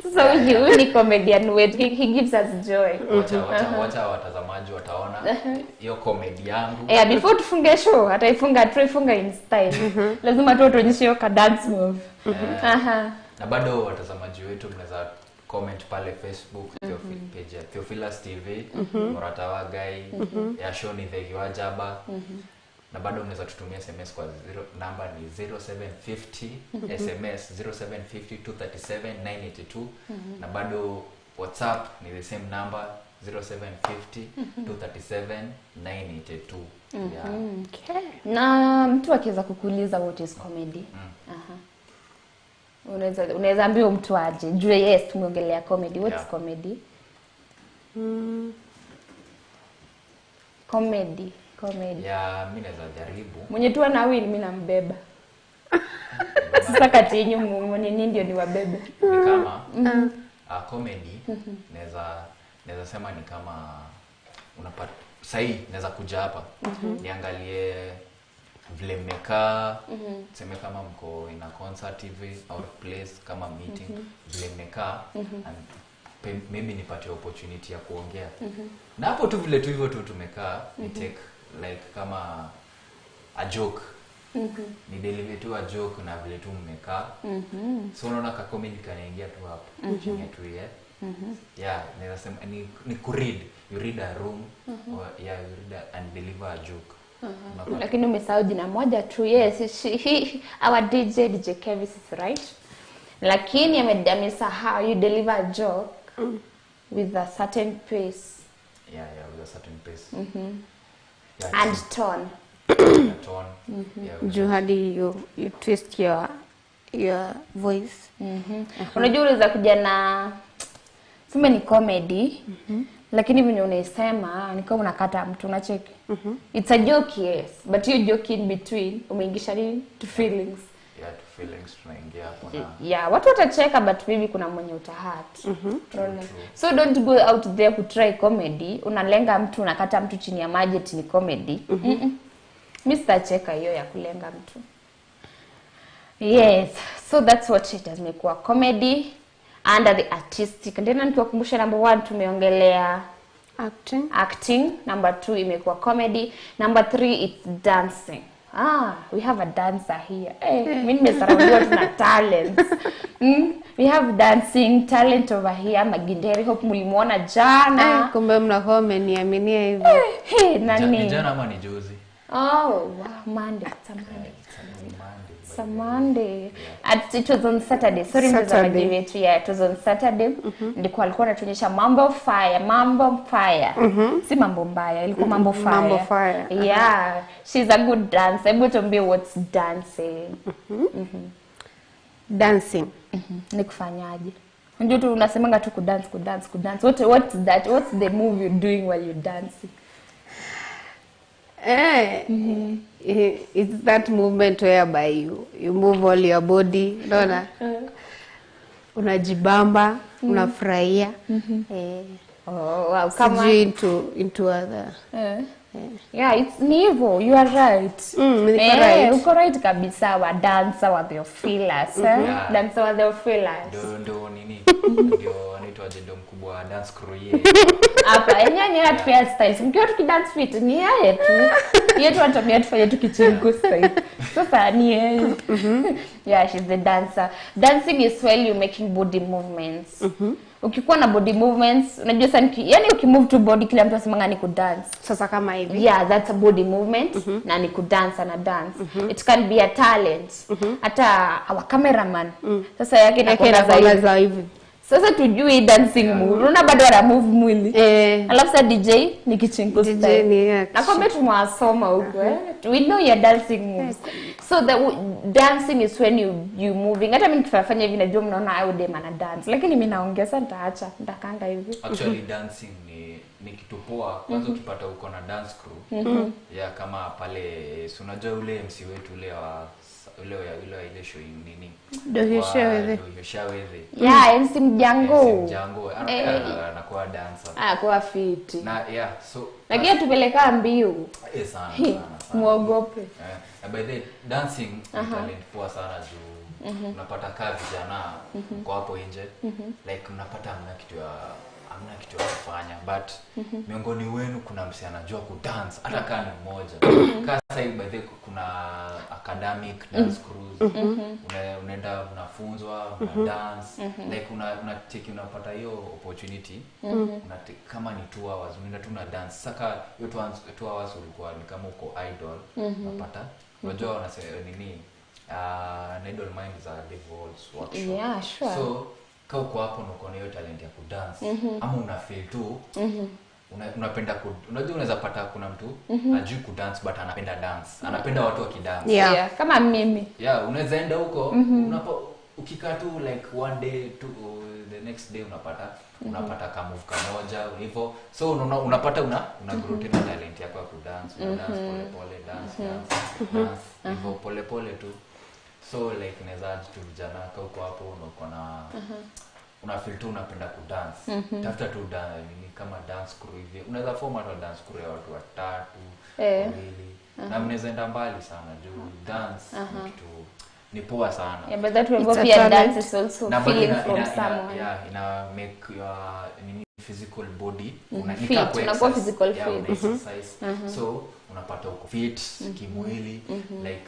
Sasa huyu ni comedian wetu. He gives us joy. Wacha watazamaji wataona hiyo comedy yangu. Before tufunge show, ataifunga tuifunga in style. Lazima tu tuonyeshe hiyo dance move. Na bado watazamaji wetu mnaweza comment pale Facebook, page ya Theophilus TV, Morata wa Gai, ya show ni Theegi Wa Njamba. Na bado unaweza tutumia SMS kwa namba ni 0750 SMS 0750 237 982. Na bado WhatsApp ni the same number 0750 237 982. Okay. Na mtu akiweza kukuuliza what is comedy? Unaweza ambia mtu aje juu yes tumeongelea comedy. What is comedy? Comedy. Mimi naweza jaribu. Mwenye tu ana win mimi nambeba. Sasa kati yenu mwenye ndio ni wabebe. Ni kama comedy naweza sema ni kama unapata sahi naweza kuja hapa niangalie vile mmekaa, sema kama mko in a concert hivi or place kama meeting, vile mmekaa and maybe nipate opportunity ya kuongea. Na hapo tu vile tu hivyo tu tumekaa, ni take like kama a joke Ni deliver tu a joke na vile tu mmekaa. So unaona ka comedy kanaingia tu hapo. Chini tu yeah, ninasema ni kuread. You read a room or yeah, you read and deliver a joke. Lakini umesahau jina moja tu. Yes, our DJ KEVVY is right. Lakini amesahau you deliver a joke with a certain pace. Yeah, with a certain pace. Yeah, and tone. Juhadi you twist your voice. Unajua unaweza kuja na sema ni comedy. Lakini vile unaisema ni kama unakata mtu unacheki. It's a joke, yes, but you joke in between umeingisha nini to feelings. Yeah, to feelings tunaingia hapo na. Yeah, watu watacheka but maybe kuna mwenye utahurt. So don't go out there to try comedy. Unalenga mtu unakata mtu chini ya maji eti ni comedy. Mimi sitacheka hiyo ya kulenga mtu. Yes, so that's what it has made comedy under the artistic. Ndio nikiwakumbusha number 1 tumeongelea acting, number 2 imekuwa comedy, number 3 it's dancing. We have a dancer here. Mimi nimesarabiwa tuna talents. We have dancing talent over here. Maginderi, hope mlimuona jana. Kumbe mnakuwa mmeniaminia hivi. Nani? Jana ama ni juzi? Monday. Monday. It was on Saturday. Sorry, it was on Saturday. Ndiko alikuwa anatuonyesha mambo fire. Si mambo mbaya, ilikuwa mambo fire. Yeah, she's a good dancer. Hebu tuambie what's dancing. Dancing. Ni kufanyaje? Ndio tu unasemanga tu kudance. What's that? What's the move you're doing while you're dancing? It's that movement whereby you move all your body, unaona? Unajibamba, unafurahia. Wow, come into other. Yeah, it's nivo. You are right. Right. Uko right kabisa wa dancer wa Theophilus. Dancer wa Theophilus. Ndo nini? Ndio anaitwa Jendo mkubwa wa dance crew yeye. Hapa yenyewe at fair styles. Mkiwa tukidance fit ni yeye tu. Yeye tu anatumia tufanye tukichingu style. Sasa ni yeye. Yeah, she's the dancer. Dancing is while you making body movements. Ukikuwa na body movements, unajua sana yani ukimove to body kila mtu asemanga ni kudance. Sasa kama hivi. Yeah, that's a body movement na ni kudance na dance. It can be a talent. Hata our cameraman. Sasa yake na za hivi. Sasa tujui dancing move. Unaona bado ana move mwili. Alafu sa DJ ni kichingo style. DJ na kwamba tumewasoma huko we know your dancing moves. So the dancing is when you moving. Hata mimi nikifanya hivi najua mnaona au dem ana dance. Lakini mimi naongeza nitaacha. Nitakanga hivi. Actually dancing ni kitu poa. Kwanza ukipata uko na dance crew. Yeah, kama pale si unajua ule MC wetu ule wa ile show nini doheshaweze yeah MC Mjango anakuwa dancer kwa fit na yeah so lakini tupeleka mbio sana muogope by the dancing talent poa sana juu unapata kaa vijana kwa hapo nje like unapata hamna kitu ya kufanya but miongoni wenu kuna msi anajua kudance hata kama ni mmoja kasa hivi by the kuna academic dance crews unaenda unafunzwa una dance like unatake unapata hiyo opportunity kama ni 2 hours unaenda tu na dance saka hiyo 2 hours ulikuwa ni kama uko idol unapata unajua wanasema nini idol mind za levels workshop yeah sure so kama uko hapo na uko na hiyo talent ya kudance ama una feel tu unapenda unajua unaweza pata kuna mtu ajui kudance but anapenda dance anapenda watu wakidance yeah kama mimi yeah unaweza enda huko ukikaa tu like one day to the next day unapata kama move kamoja hivyo so unapata una grow tena talent yako ya kudance dance pole dance hivyo pole tu so like inaweza tu vijana huko hapo unakuwa na una feel tu unapenda kudance tafuta tu kama dance crew hivi unaweza form hata dance crew ya watu watatu wawili na mnaweza enda mbali sana juu dance ni kitu ni poa sana yeah but that will be a dance is also feeling from someone yeah ina make your physical body unakuwa physical fit exercise so unapata uko fit kimwili like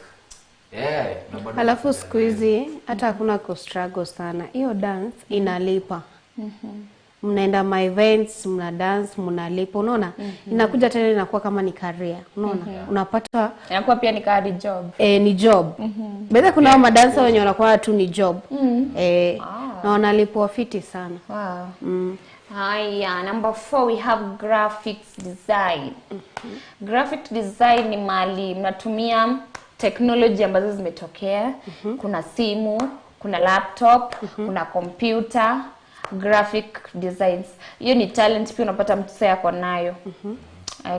Alafu siku hizi hata hakuna ku-struggle sana. Hiyo dance inalipa. Mnaenda my events, mna dance, mnalipa. Unaona? Inakuja tena inakuwa kama ni career. Unaona? Unapata inakuwa pia ni career job. Ni job. Baada kuna madansa wenye wanakuwa tu ni job. Na wanalipwa fiti sana. Wow. Haya, number 4 we have graphics design. Graphic design ni mali mnatumia technology ambazo zimetokea. Kuna simu, kuna laptop, kuna computer, graphic designs. Hiyo ni talent pia unapata mtu sasa yako nayo.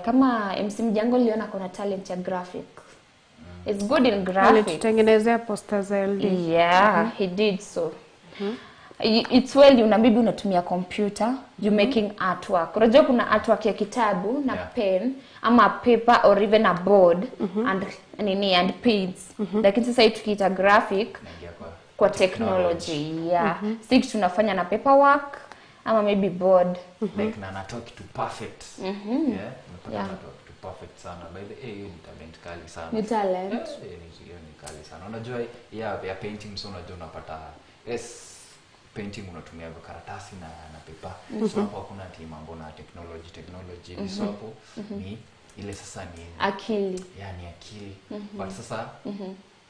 Kama MC Mjango liona kuna talent ya graphic. It's good in graphics. Alitengenezea posters za LD. Yeah, he did so. It's well maybe unatumia computer, you making artwork. Unajua kuna artwork ya kitabu na pen ama paper or even a board and paints. Lakini sasa tukiita graphic kwa technology. Sisi tunafanya na paperwork ama maybe board. Like na talk to perfect. To perfect sana. By the way, ni talent kali sana. Ni talent. Ni kali sana. Unajua ya painting so unajua unapata painting unatumia karatasi na paper. So hapo hakuna mambo na technology. So hapo ni ile sasa ni akili. Ni akili. But sasa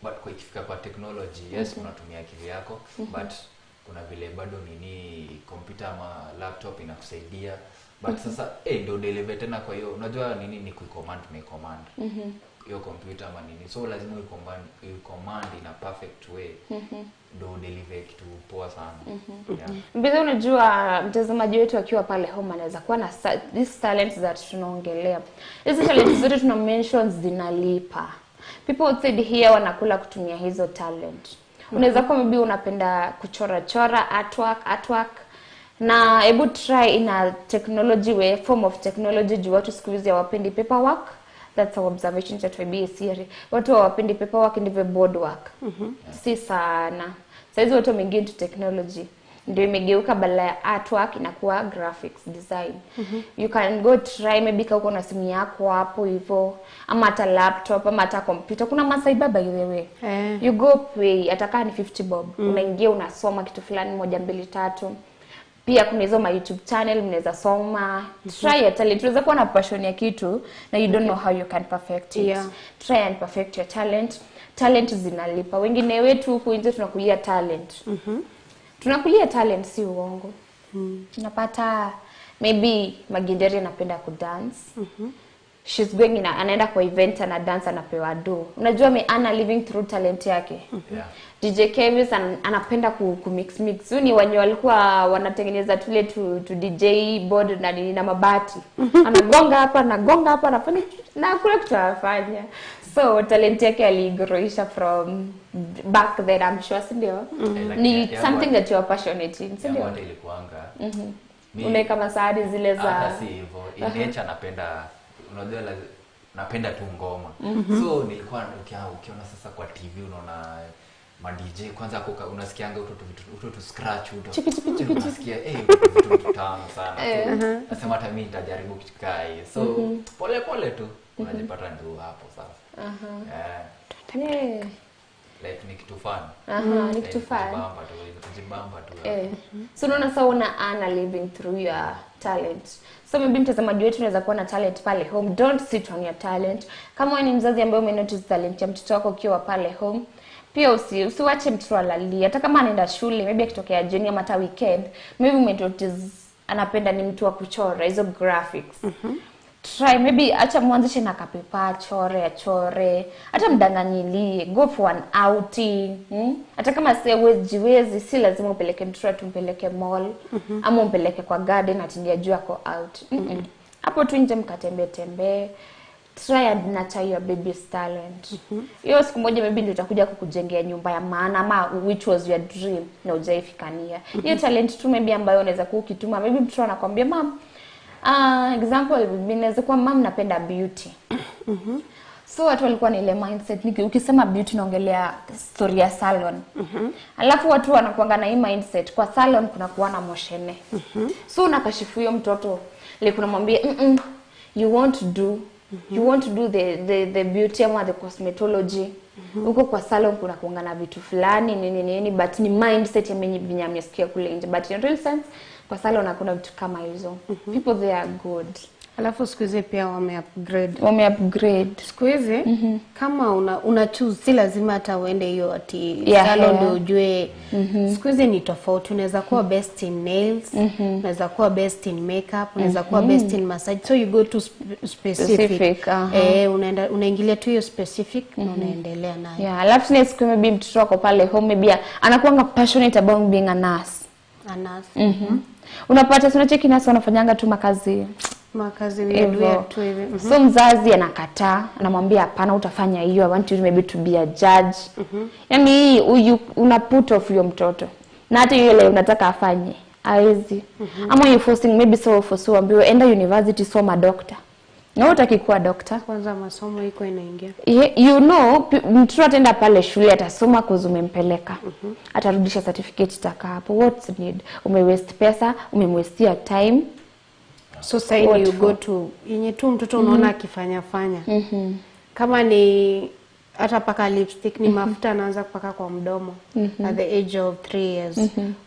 but kwa ikifika kwa technology, yes unatumia akili yako, but kuna vile bado nini computer ama laptop inakusaidia. But sasa ndio deliver tena kwa hiyo unajua nini ni command hiyo computer ama nini. So lazima command in a perfect way. Do deliver kitu poa sana. Mbona unajua mtazamaji wetu akiwa pale home anaweza kuwa na these talents that tunaongelea. Hizo talents zote tuna mention zinalipa. People would say here wanakula kutumia hizo talent. Unaweza kuwa maybe unapenda kuchora artwork na hebu try in a technology way, form of technology juu watu siku hizi hawapendi paperwork. That's our observation that will be a series. Watu hawapendi paperwork ndivyo board work. Si sana. Sasa watu wameingia into technology. Ndio imegeuka badala ya artwork inakuwa graphics design. You can go try maybe kama uko na simu yako hapo hivyo ama hata laptop ama hata computer. Kuna masaiba by the way. You go pay atakaa ni 50 bob. Unaingia unasoma kitu fulani 1 2 3. Pia kuna hizo YouTube channel mnaweza soma. Try it. Unaweza kuwa na passion ya kitu na you don't know how you can perfect it. Try and perfect your talent. Talent zinalipa. Wengine wetu huko nje tunakulia talent. Tunakulia talent si uongo. Tunapata maybe Maginderi anapenda kudance. She's going anaenda kwa event na dance anapewa do. Unajua ana living through talent yake. DJ KEVVIZ anapenda kumix. Ni wenye walikuwa wanatengeneza tule to DJ board na mabati. Anagonga hapa anafanya na kule kutafanya. So talent yake aligrowisha from back then I'm sure ndio. Ni something that you are passionate in, ndio. Ndio ilikuanga. Unaweka masaadi zile za hata si hivyo. Inacha unajua napenda tu ngoma. So nilikuwa ukiona sasa kwa TV unaona ma DJ kwanza unasikianga uto scratch unasikia vitu tamu sana. Nasema hata mimi nitajaribu kitu kai. So pole tu unajipata ndio hapo sasa. Like ni kitu fun. Ni kitu fun. Kujibamba tu. So unaona sasa una living through your talent. So maybe mtazamaji wetu unaweza kuwa na talent pale home. Don't sit on your talent. Kama wewe ni mzazi ambaye umenotice talent ya mtoto wako ukiwa pale home, pia usiwache mtoto alalie. Hata kama anaenda shule, maybe akitokea jioni ama hata weekend, maybe umenotice anapenda ni mtu wa kuchora hizo graphics. Try maybe acha mwanzishe na kapepa chore hata mdanganyilie, go for an outing. Hata kama jiwezi si lazima upeleke mtoto tumpeleke mall ama umpeleke kwa garden atindia juu yako out. Hapo tu nje mkatembe. Try and nurture your baby's talent. Hiyo siku moja maybe ndio itakuja kukujengea nyumba ya maana ama which was your dream na ujaifikania. Hiyo talent tu maybe ambayo unaweza kukituma, maybe mtoto anakuambia mom example inaweza kuwa mom napenda beauty. So watu walikuwa na ile mindset ukisema beauty naongelea story ya salon. Alafu watu wanakuanga na hii mindset kwa salon kuna kuwa na moshene. So unakashifu huyo mtoto ile kunamwambia you won't do You want to do the beauty ama the cosmetology. Huko kwa salon kuna kuangana vitu fulani nini but ni mindset ya mwenye vinyamesikia kule nje, but in real sense kwa salon hakuna vitu kama hizo. People they are good. Alafu siku hizi pia wame upgrade. Siku hizi kama una choose, si lazima hata uende hiyo ati salon ndio ujue. Siku hizi ni tofauti. Unaweza kuwa best in nails, unaweza kuwa best in makeup, unaweza kuwa best in massage. So you go to specific. Unaingilia tu hiyo specific na unaendelea nayo. Yeah, alafu ni siku maybe mtoto wako pale home maybe anakuanga passionate about being a nurse. Unapata tunacheki nurse wanafanyanga tu makazi weird tu hivi. So mzazi anakataa, anamwambia hapana utafanya hiyo, I want you maybe to be a judge. Yaani una put off your mtoto. Na hata yule unataka afanye haizi. Ama you forcing maybe so ambiwe enda university soma doctor. Na utaki kuwa doctor, kwanza masomo iko inaingia. You know, mtoto ataenda pale shule atasoma kuzumempeleka. Atarudisha certificate taka hapo. What's need? Umewaste pesa, umemwestia time. So say you go to yenye tu mtoto unaona akifanya. Kama ni hata paka lipstick ni mafuta anaanza kupaka kwa mdomo at the age of 3 years.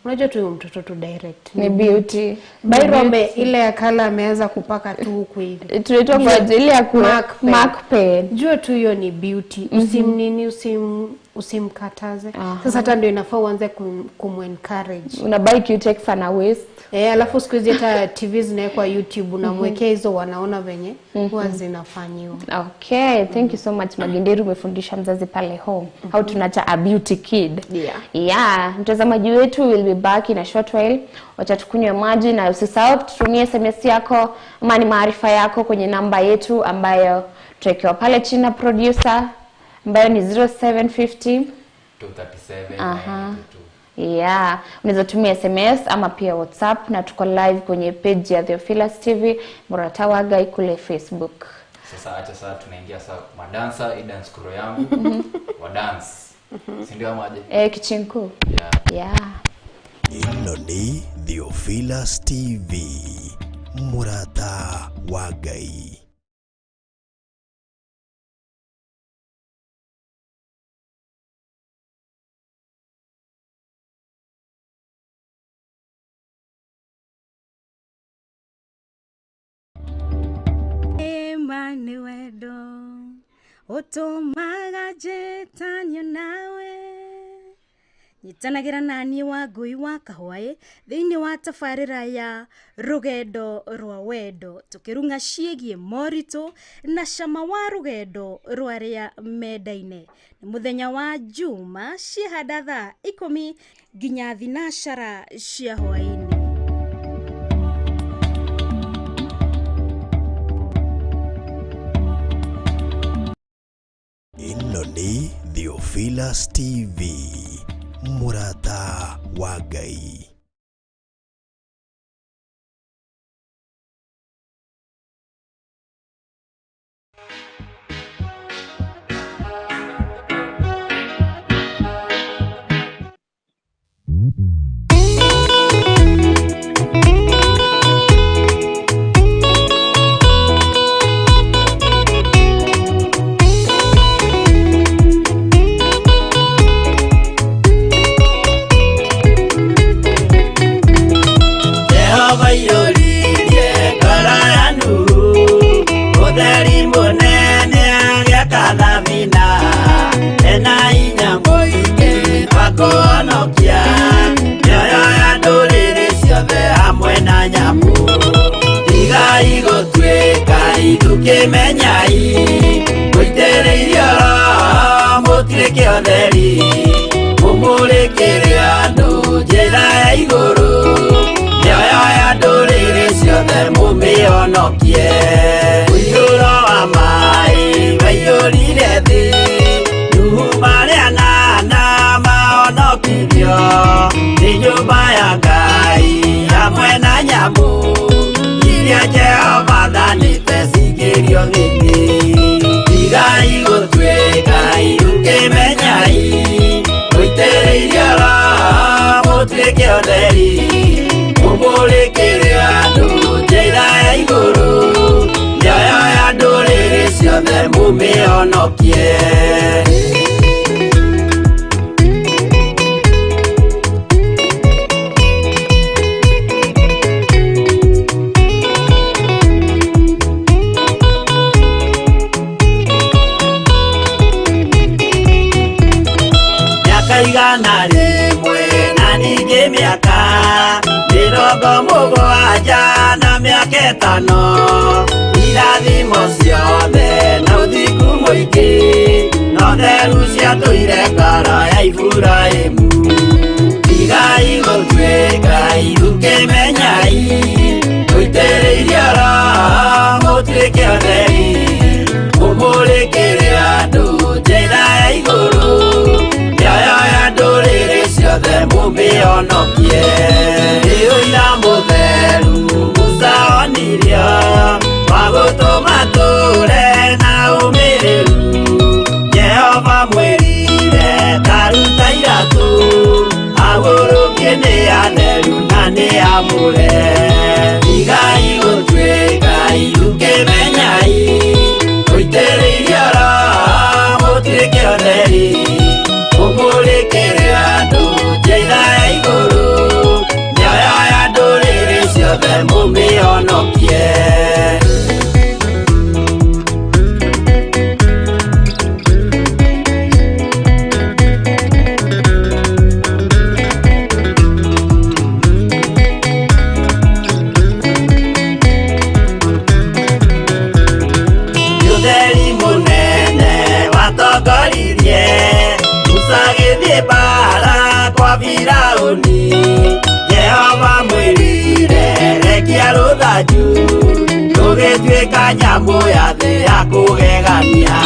Unajua tu mtoto tu direct ni beauty. Bairome ile ya kala ameanza kupaka tu huku hivi. Tunaitwa kwa ajili ya mark pen. Jua tu hiyo ni beauty. Usimkataze. Sasa hata ndio inafaa uanze kumencourage. Unabuy cutex ana waste. Alafu siku hizi hata TV zinawekwa YouTube unamwekea hizo wanaona venye huwa zinafanywa. Okay, thank you so much Magenderu, umefundisha mzazi pale home how to nurture a beauty kid. Mtazamaji wetu will be back in a short while. Wacha tukunywe maji na usisahau tutumie SMS yako ama ni maarifa yako kwenye namba yetu ambayo tuwekewa pale chini na producer ambayo ni 0750 237 unaweza tumia SMS ama pia WhatsApp, na tuko live kwenye page ya Theophilus TV Muratawaga kule Facebook. Sasa tunaingia madansa dance kuro yangu wa dance. Si ndio amaje? Kichinku. Ino ni Theophilus TV Muratawaga. Ni wedo otomaga jetanio nawe nyitanagira nani wangui wa kahwae thiini wa tafarira ya rugendo rwa wendo tukirunga ciegie morito na cama wa rugendo rwaria mendaine. Ni muthenya wa juma cihanda thaa 10 nginya thinashara cia hwa-ini. Ino ni Theophilus TV Muratawaga. Menyai Kuitereirio Mutireke otheri Mumurekere andu njira ya iguru Nioyo ya nduriri ciothe mumionokie Uiyuro wa mai waiyurire thi Nuhu maria na maonokirio Ni nyumba ya Ngai hamwe na nyamu Iria Jehova thanite cigerio gĩkĩ Tigai gũtuĩka iruke menyai Mũitĩrĩirie Roho mũtuĩke ũtheri Mũmũrĩkĩre andũ njĩra ya igũrũ Mĩoyo ya ndũrĩrĩ ciothe mumĩonokie. Igana rimwe na ningĩ mĩaka 70 na mĩaka 5 irathimo ciothe na ũthingu mũingĩ na ũtheru ciatũire ngoro ya Iburahĩmu. Tigai gũtuĩka itũkĩmenyai mũitĩrĩirie Roho mũtuĩke ũtheri mũmũrĩkĩre andũ njĩra ya igũrũ. Ciothe mumĩonokie. Ũira mũtheru Musa onirio wa gũtũma tũre na ũmĩrĩru. Jehova mwĩrire taruta iratũ agũrũkie nĩ atheru na nĩ amũre. Tigai gũtuĩka itũkĩmenyai mũitĩrĩirie Roho mũtuĩke ũtheri mũmũrĩkĩre andũ njĩra ya igũrũ. Mĩoyo ya ndũrĩrĩ ciothe mumĩonokie. Ũtheri mũnene watongoririe Musa gĩthiĩ mbara kwa Firaũni. Jehova mwĩrire rekia rũthanju rũgĩtuĩka nyamũ ya thĩ ya kũgegania.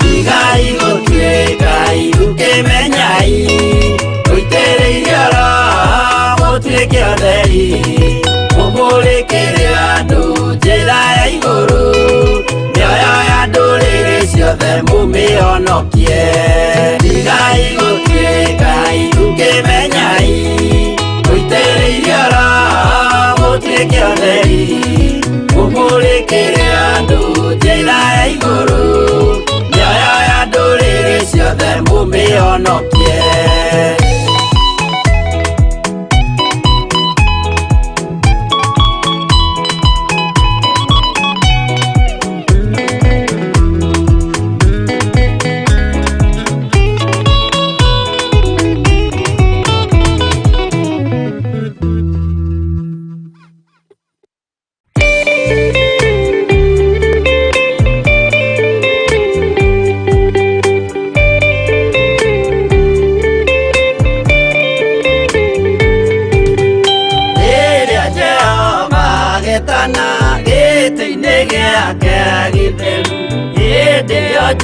Tigai gũtuĩka itũkĩmenyai mũitĩrĩirie Roho mũtuĩke ũtheri mũmũrĩkĩre andũ njĩra ya igũrũ. Mĩoyo ya ndũrĩrĩ ciothe mumĩonokie. Tigai gũtuĩka itũkĩmenyai mũitĩrĩirie Roho mũtuĩke ũtheri mũmũrĩkĩre andũ njĩra ya igũrũ. Mĩoyo ya ndũrĩrĩ ciothe mumĩonokie.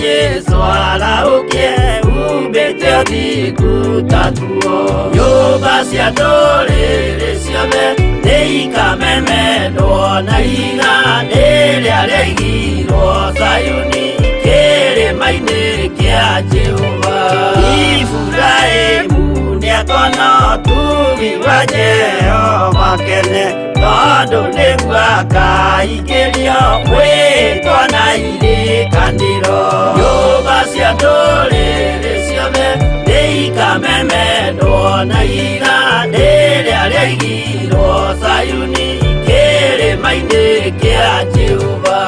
Jesu araukie umbĩte ũthingu tatuo. Nyũmba cia ndũrĩrĩ ciothe nĩikamemendwo na igandĩ rĩrĩa rĩaigirwo Zayuni kĩrĩma-inĩ kĩa Jehova. Iburahĩmu nĩakona ũtugi wa Jehova kene, tondũ nĩguo akaingĩrio gwĩtwo na irĩkanĩro. Nyũmba cia ndũrĩrĩ ciothe nĩikamemendwo na igandĩ rĩrĩa rĩaigirwo Zayuni kĩrĩma-inĩ kĩa Jehova.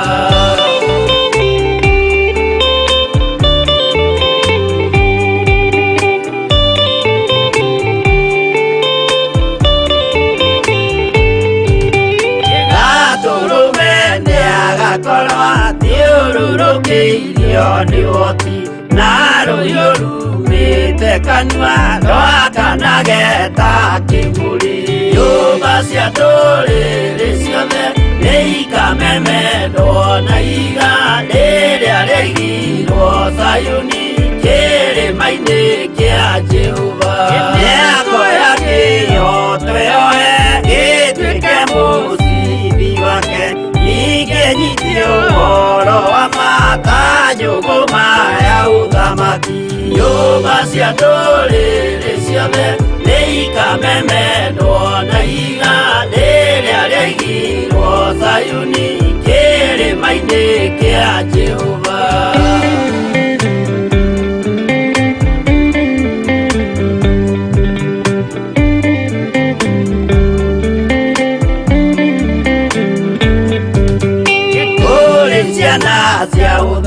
Agakorwo athiũrũrũkĩirio nĩ ũhoti na rũhiũ rumĩte kanua rwakanageta kĩmũrĩ. Nyũmba cia ndũrĩrĩ ciothe nĩikamemendwo na igandĩ rĩrĩa rĩaigirwo Zayuni kĩrĩma-inĩ kĩa Jehova. Mĩako ya kĩyo twĩoe gĩtuĩke mũcibi wake. Ningĩnyitio ũhoro wa makanjũgũ maya ũthamaki. Nyũmba cia ndũrĩrĩ ciothe nĩikamemendwo na igandĩ rĩrĩa rĩaigirwo Zayuni kĩrĩma-inĩ kĩa Jehova.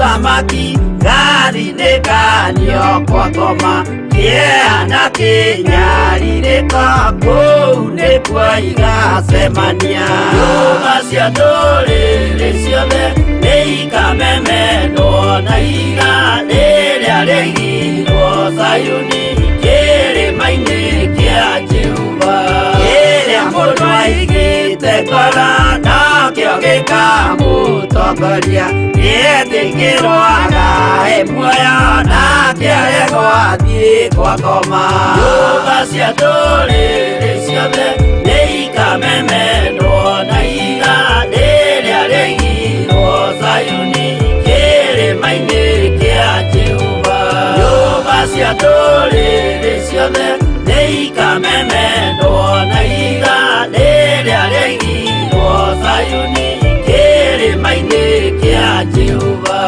mutamaki gari nekanio kwa koma kiana kinyaririka kou nikwa igasemania nyumba cia ndũrĩrĩ ciothe nĩikamemendwo na iga rĩrĩa rĩigirwo Sayuni kĩrĩma-inĩ kĩa Jehova kĩrĩa mũndũ aigĩte ngoro nakĩo gĩkamũtongoria gĩtĩkĩrwaga muoyo nakĩo gĩgwathiĩ kwa ngoma nyũmba cia ndũrĩrĩ ciothe nĩikamemendwo na iga rĩrĩa rĩigirwo Sayuni kĩrĩma-inĩ kĩa Jehova nyũmba cia ndũrĩrĩ ciothe nĩikamemendwo na iga rĩrĩa rĩigirwo Sayuni kĩrĩma-inĩ kĩa Jehova.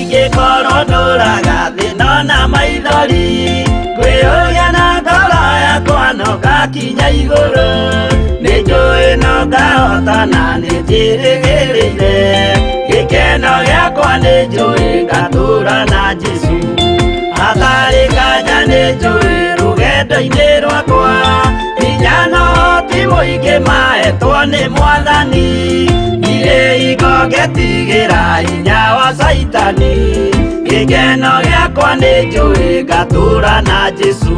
Ingĩkorwo ndũraga thĩna na maithori kwĩyũria na ngoro yakwa no ngakinya igũrũ nĩnjũĩ no ngahotana nĩnjĩrĩgĩrĩire gĩkeno gĩakwa nĩnjũĩ ngatũũra na Jesũ hatarĩ nganja nĩnjũĩ rũgendo-inĩ rwakwa hinya no ti mũingĩ mahetwo nĩ Mwathani igogetigĩra hinya wa Saitani gĩkeno gĩakwa nĩnjũĩ ngatũũra na Jesũ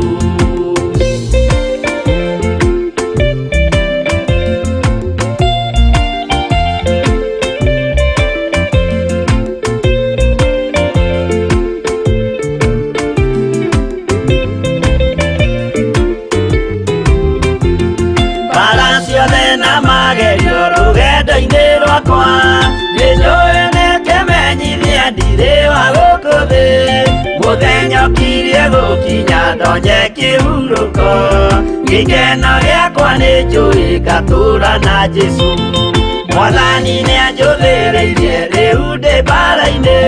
mbara ciothe na magerio rũgendo-inĩ rwakwa nĩnjũĩ nĩkĩmenyithia ndirĩ wa gũkũ thĩ mũthenya ũkirie gũkinya ndonye kĩhurũko gĩkeno gĩakwa nĩnjũĩ ngatũũra na Jesũ Mwathani nĩanjũthĩrĩirie rĩu ndĩ mbara-inĩ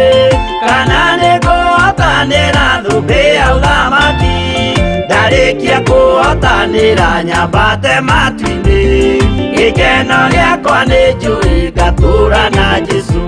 kana nĩngũhotanĩra thũmbĩ ya ũthamaki ndarĩkia kũhotanĩra nyambate matu-inĩ gĩkeno gĩakwa nĩnjũĩ ngatũũra na Jesũ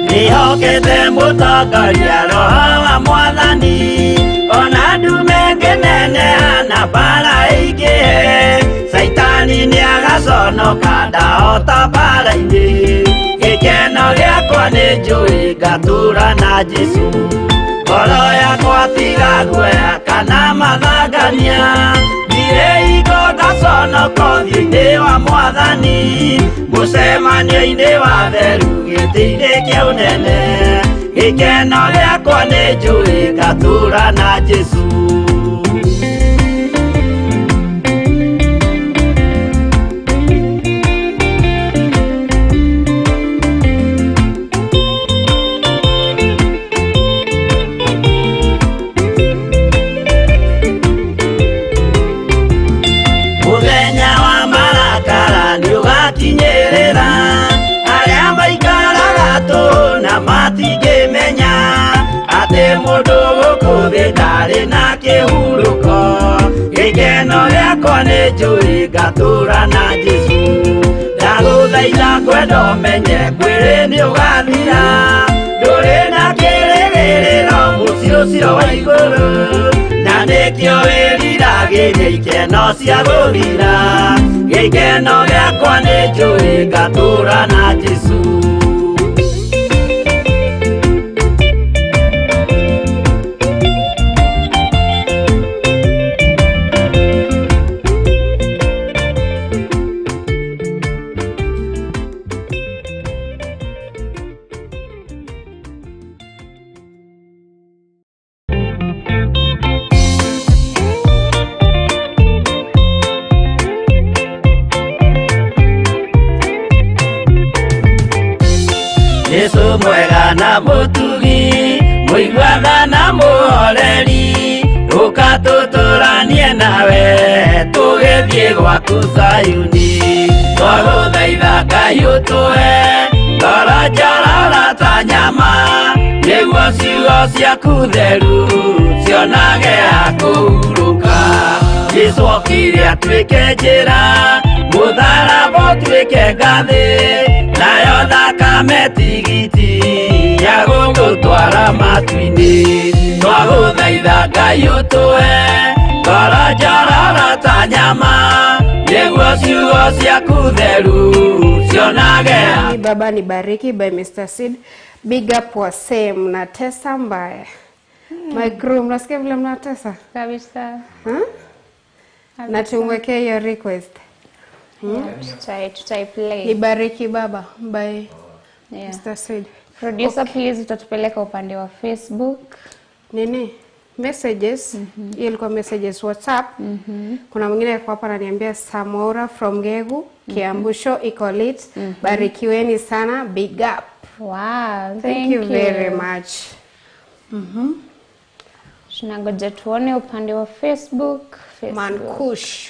nĩhokete mũtongoria Roho wa Mwathani ona ndume ngĩneneha na mbara ĩingĩhe Saitani nĩagaconoka ndahota mbara-inĩ gĩkeno gĩakwa nĩnjũĩ ngatũũra na Jesũ ngoro yakwa tiga guoya kana mathangania ndirĩ hingo ngaconoka ũthiũ-inĩ wa Mwathani mũcemanio-inĩ wa theru gĩtĩ-inĩ kĩa ũnene gĩkeno gĩakwa nĩnjũĩ ngatũũra na Jesũ mũthenya wa marakara nĩũgakinyĩrĩra arĩa maikaraga tũhũ na matingĩmenya atĩ mũndũ gũkũ thĩ ndarĩ na kĩhurũko gĩkeno gĩakwa nĩnjũĩ ngatũũra na Jesũ ndagũthaitha ngwenda ũmenye kwĩrĩ nĩũgathira ndũrĩ na kĩrĩgĩrĩro mũciĩ ũcio wa igũrũ na nĩkĩo wĩriragĩria ikeno cia gũthira gĩkeno gĩakwa nĩnjũĩ ngatũũra na Jesũ Yesu mwega na mutugi muigwana na muhoreri ukatuturanie nawe tugithie gwaku Zayuni twaguthaitha Ngai utue ngoro njororo ta nyama nĩguo ciugo ciaku theru cionage akũhurũka Jesũ okire atuĩke njĩra mũtharaba ũtuĩke ngathĩ nayo thakame tigiti ya gũgũtwara matu-inĩ twagũthaitha Ngai ũtũhe ngoro njororo ta nyama nĩguo ciugo ciaku theru cionage. Baba nibariki by Mr. Sid. Big up wase mnatesa mbaya. My crew mnasikia vile mnatesa? Kabisa. Na tumwekee your request. Tutai play. Nibariki baba by Mr. Sid. Producer please utatupeleka upande wa Facebook. Nini? Messages. Hiyo ilikuwa messages WhatsApp. Kuna mwingine kwa hapa ananiambia Samora from Gegu, Kiambu show iko lit. Barikiweni sana, big up. Wow, thank you very much. Tunangoja tuone upande wa Facebook. Mankush.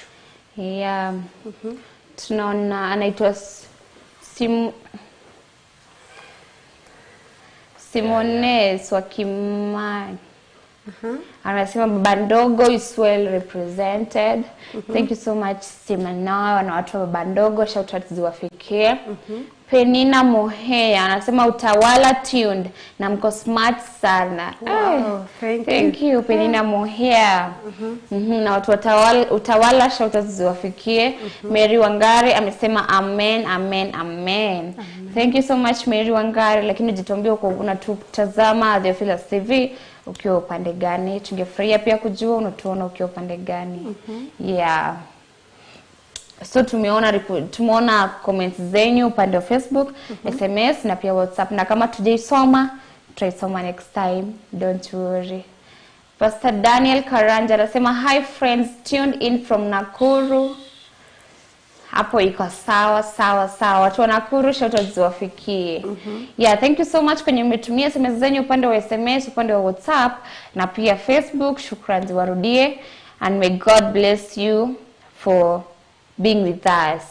Yeah. Tunaona anaitwa Simones wa Kimani. Anasema baba ndogo is well represented. Thank you so much Simona na watu wa baba ndogo, shout out ziwafikie. Penina Mohea anasema utawala tuned na mko smart sana. Wow, thank you Penina Mohea. Na watu utawala shout out ziwafikie. Mary Wangari amesema amen amen amen. Thank you so much Mary Wangari, lakini jituambie uko unatutazama Theophilus TV ukiwa upande gani? Tungefurahia pia kujua unatuona ukiwa upande gani. Yeah. So tumeona comments zenyu upande wa Facebook, SMS na pia WhatsApp, na kama tujaisoma tutaisoma next time, don't worry. Pastor Daniel Karanja anasema hi friends tuned in from Nakuru. Hapo iko sawa. Watu wa Nakuru shout out ziwafikie. Yeah, thank you so much kwenye umetumia SMS zenyu upande wa SMS, upande wa WhatsApp na pia Facebook. Shukrani ziwarudie and may God bless you for being with us.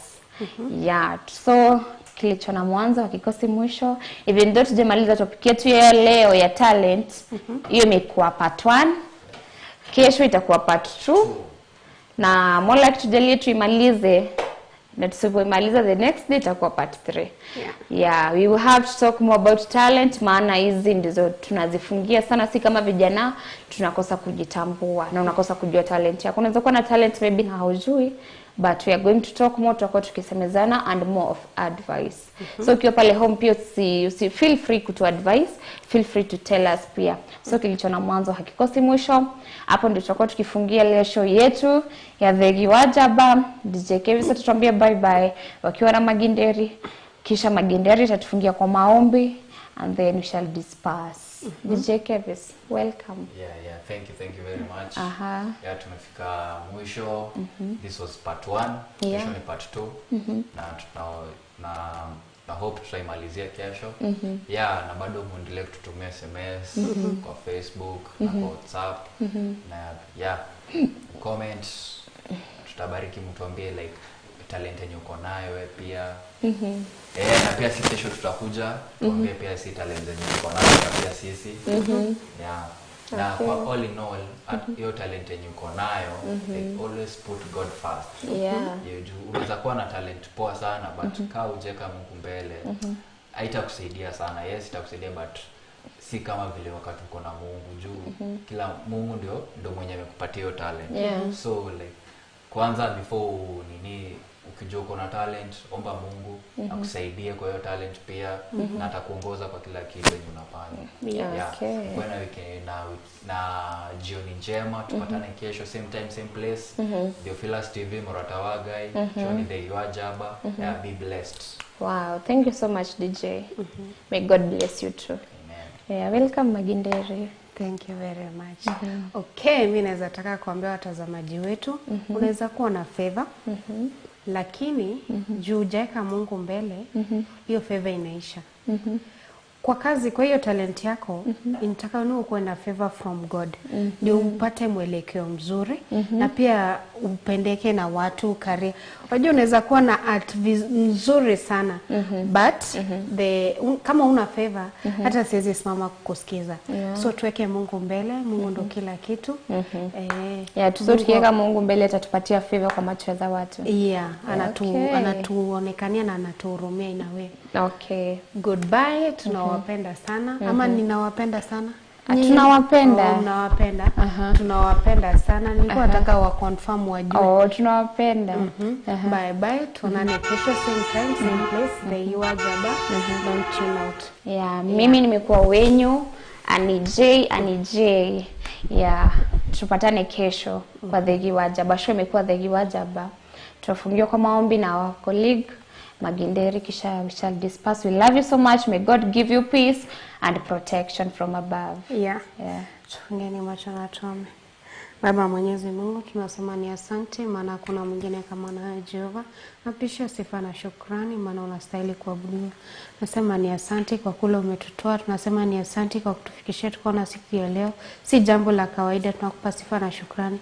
Yeah, so kilicho na mwanzo hakikosi mwisho. Even though tujemaliza topic yetu ya leo ya talent, hiyo imekuwa part 1. Kesho itakuwa part 2. Na mola tujalie tuimalize, na tusipoimaliza the next day itakuwa part 3. Yeah, we will have to talk more about talent, maana hizi ndizo tunazifungia sana, si kama vijana tunakosa kujitambua na unakosa kujua talent yako. Unaweza kuwa na talent maybe na haujui, but we are going to talk more, tutakuwa tukisemezana and more of advice. So ukiwa pale home pia usi feel free kutu advice, feel free to tell us pia. So kilicho na mwanzo hakikosi mwisho. Hapo ndio tutakuwa tukifungia leo show yetu ya Theegi Wa Njamba. DJ KEVVY atatuambia bye bye wakiwa na Maginderi, kisha Maginderi atatufungia kwa maombi and then we shall disperse. DJ KEVVY, welcome. Yeah, thank you very much. Yeah, tumefika mwisho. This was part 1. Kesho ni part 2. Na hope tutaimalizia kesho. Yeah, na bado muendelee kututumia SMS kwa Facebook na kwa WhatsApp. Na comment, tutabariki mtuambie like talent yenye uko nayo wewe pia. Na pia sisi kesho tutakuja tuambie pia si talent yenye uko nayo pia sisi. Na kwa all in all, hiyo talent yenye uko nayo, like always put God first. Unaweza kuwa na talent poa sana but kaa ujeka Mungu mbele, haitakusaidia sana. Yes, itakusaidia but si kama vile wakati uko na Mungu juu. Kila Mungu ndio mwenye amekupatia hiyo talent. So like kwanza before ukijua uko na talent, omba Mungu akusaidie kwa hiyo talent pia, na atakuongoza kwa kila kitu yenye unafanya. Kwa na weekend na jioni njema, tupatane kesho same time same place. Theophilus TV Moratawagai, Johnny Theegi Wa Njamba. Be blessed. Wow, thank you so much DJ. May God bless you too. Amen. Welcome Maginderi. Thank you very much. Okay, mimi naweza taka kuambia watazamaji wetu, unaweza kuwa na favor, lakini juu hujaweka Mungu mbele, hiyo favor inaisha. kwa kazi, kwa hiyo talent yako inataka uwe na favor from God ndio upate mwelekeo mzuri na pia upendeke na watu kari. Unajua unaweza kuwa na art nzuri sana but kama una favor hata siwezi simama kukusikiza. So tuweke Mungu mbele, Mungu ndo kila kitu. Tukiweka Mungu mbele atatupatia favor kwa macho ya watu. Anatuonekania na anatuhurumia inawe. Okay. Goodbye, tunawapenda sana. Ama ninawapenda sana. Tunawapenda. Tunawapenda. Tunawapenda sana. Nilikuwa nataka wa confirm wajue. Tunawapenda. Bye bye. Tuonane kesho same time, same place. Theegi Wa Njamba. Don't tune out. Mimi nimekuwa wenyu Anij. Tupatane kesho kwa Theegi Wa Njamba. Show imekuwa Theegi Wa Njamba. Tunafungiwa kwa maombi na our colleague NDERI, kisha we shall disperse. We love you so much. May God give you peace and protection from above. Tufungeni macho na tuombe. Baba Mwenyezi Mungu, tunasema ni asante maana kuna mwingine kama na Jehova. Napisha sifa na shukrani maana unastahili kuabudiwa. Nasema ni asante kwa kule umetutoa. Tunasema ni asante kwa kutufikishia tukaona siku ya leo. Si jambo la kawaida, tunakupa sifa na shukrani.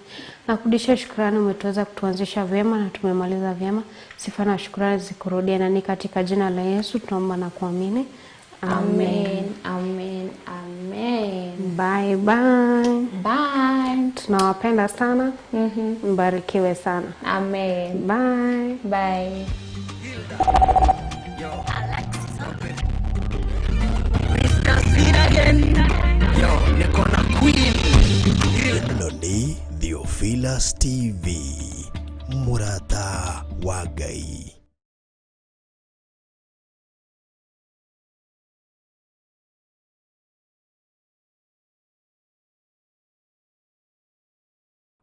Na kurudisha shukrani, umetuweza kutuanzisha vyema na tumemaliza vyema. Sifa na shukrani zikurudia, na ni katika jina la Yesu tunaomba na kuamini. Amen. Amen. Bye bye. Bye. Tunawapenda sana. Mbarikiwe sana. Amen. Bye. Bye. Noni Theophilus TV, murata wa Ngai.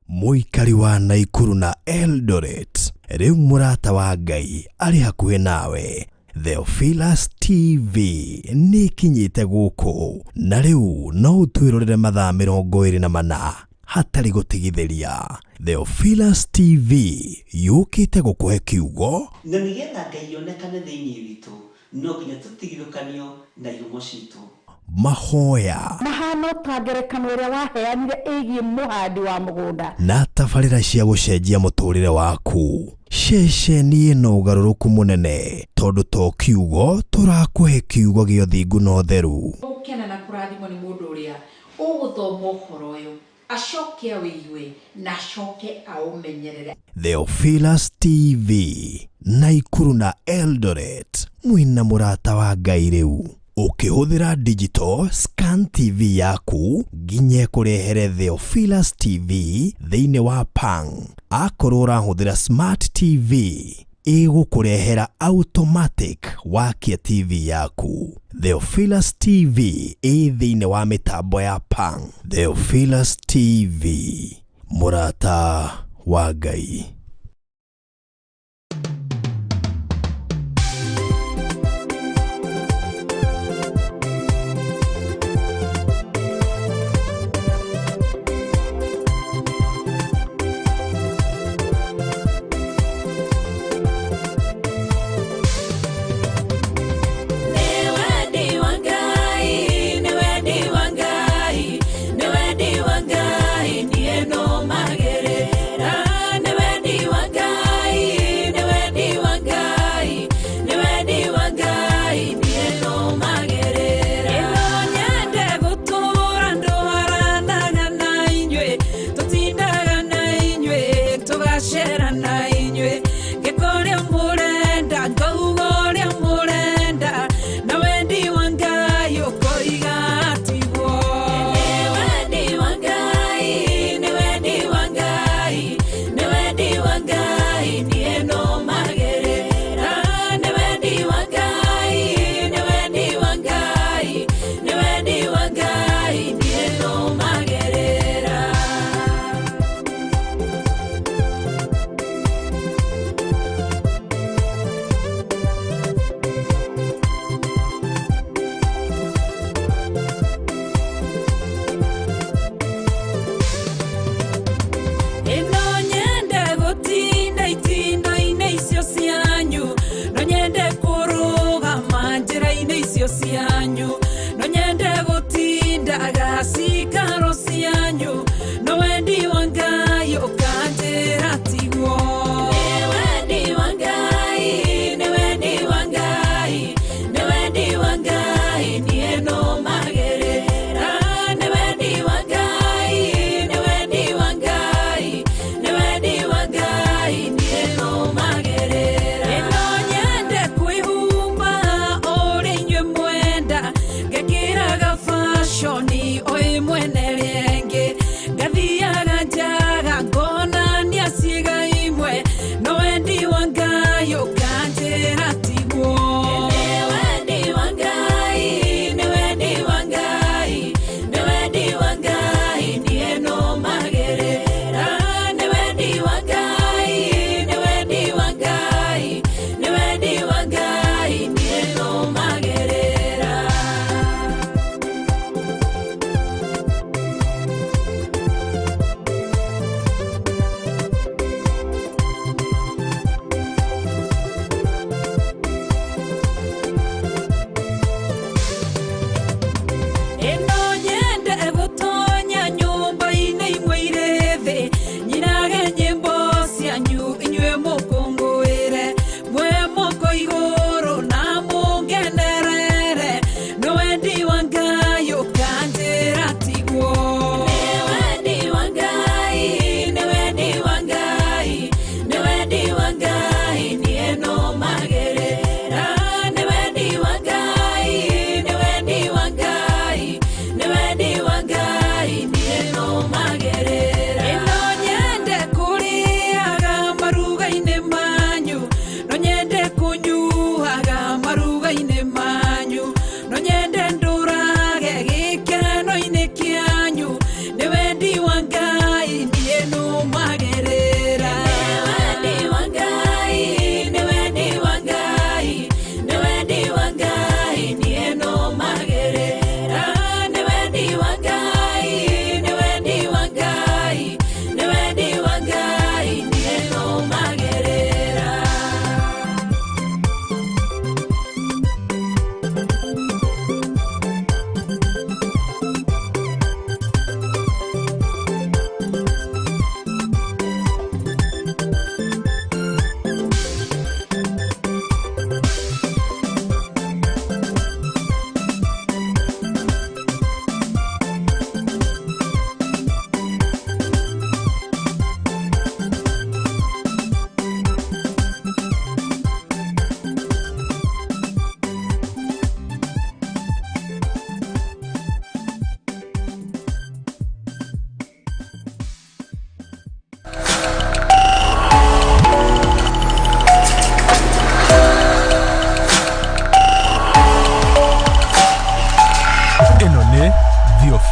Muikari wa Naikuru na Eldoret, riu murata wa Ngai ari hakuhe nawe. Theophilus TV ni kinyite guku, na riu no utwirorere mathaa 24 hatari gutigithĩria. Theophilus TV yukite gukuhe kiugo, na nigetha Ngai onekane thĩinĩ witũ no nginya tũtigithũkanio na ihumo citũ. Mahoya mahano tangerekano ĩrĩa waheanire ĩgiĩ mũhandi wa mũgũnda na tabarĩra cia gũcenjia mũtũrĩre waku. Ceceni ĩno ũgarũrũku mũnene tondũ to kiugo tũrakũhe kiugo gĩa ũthingu na ũtheru. ũkena na kũrathimwo nĩ mũndũ ũrĩa ũgũthoma ũhoro ũyũ acoke awĩigue na acoke aũmenyerere. Theophilus TV, Naikuru na Eldoret, mwina murata wa Ngai rĩu. Ukihũthĩra digital scan TV yaku nginye kurehere Theophilus TV thĩinĩ wa Pang. Akorwo ũrahũthĩra smart TV ĩgũkũrehera automatic wakia TV yaku. Theophilus TV thĩinĩ wa mĩtambo ya Pang. Theophilus TV, murata wa Ngai. Cianyu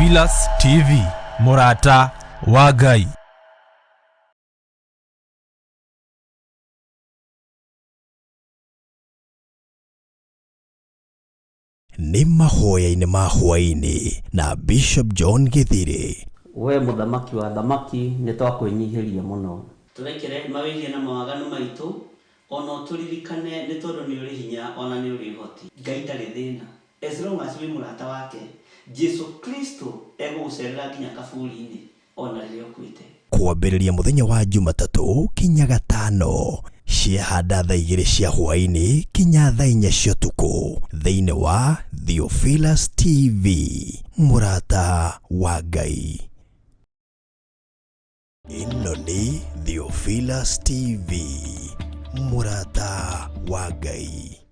Theophilus TV, Murata wa Ngai. Ni mahoya-inĩ ma hwa-ini na Bishop John Githiri. We muthamaki wa thamaki nĩ twakũinyihiria mũno. Tũrekere mawĩrie na mawaganu maitũ, ona tũririkane nĩ tondũ nĩ ũrĩ hinya ona nĩ ũrĩ ũhoti. Ngai ndarĩ thĩna. As long as wĩ mũrata wake, Jesu Kristo egũgũcerera nginya kaburi-inĩ ona rĩrĩa ũkuĩte. Kwambĩrĩria mũthenya wa Jumatatũ kinya Gatano, ciahanda thaa 2 cia hwa-ini kinya thaa 4 cia ũtukũ thĩinĩ wa Theophilus TV, Murata wa Ngai. Ĩno nĩ Theophilus TV, Murata wa Ngai.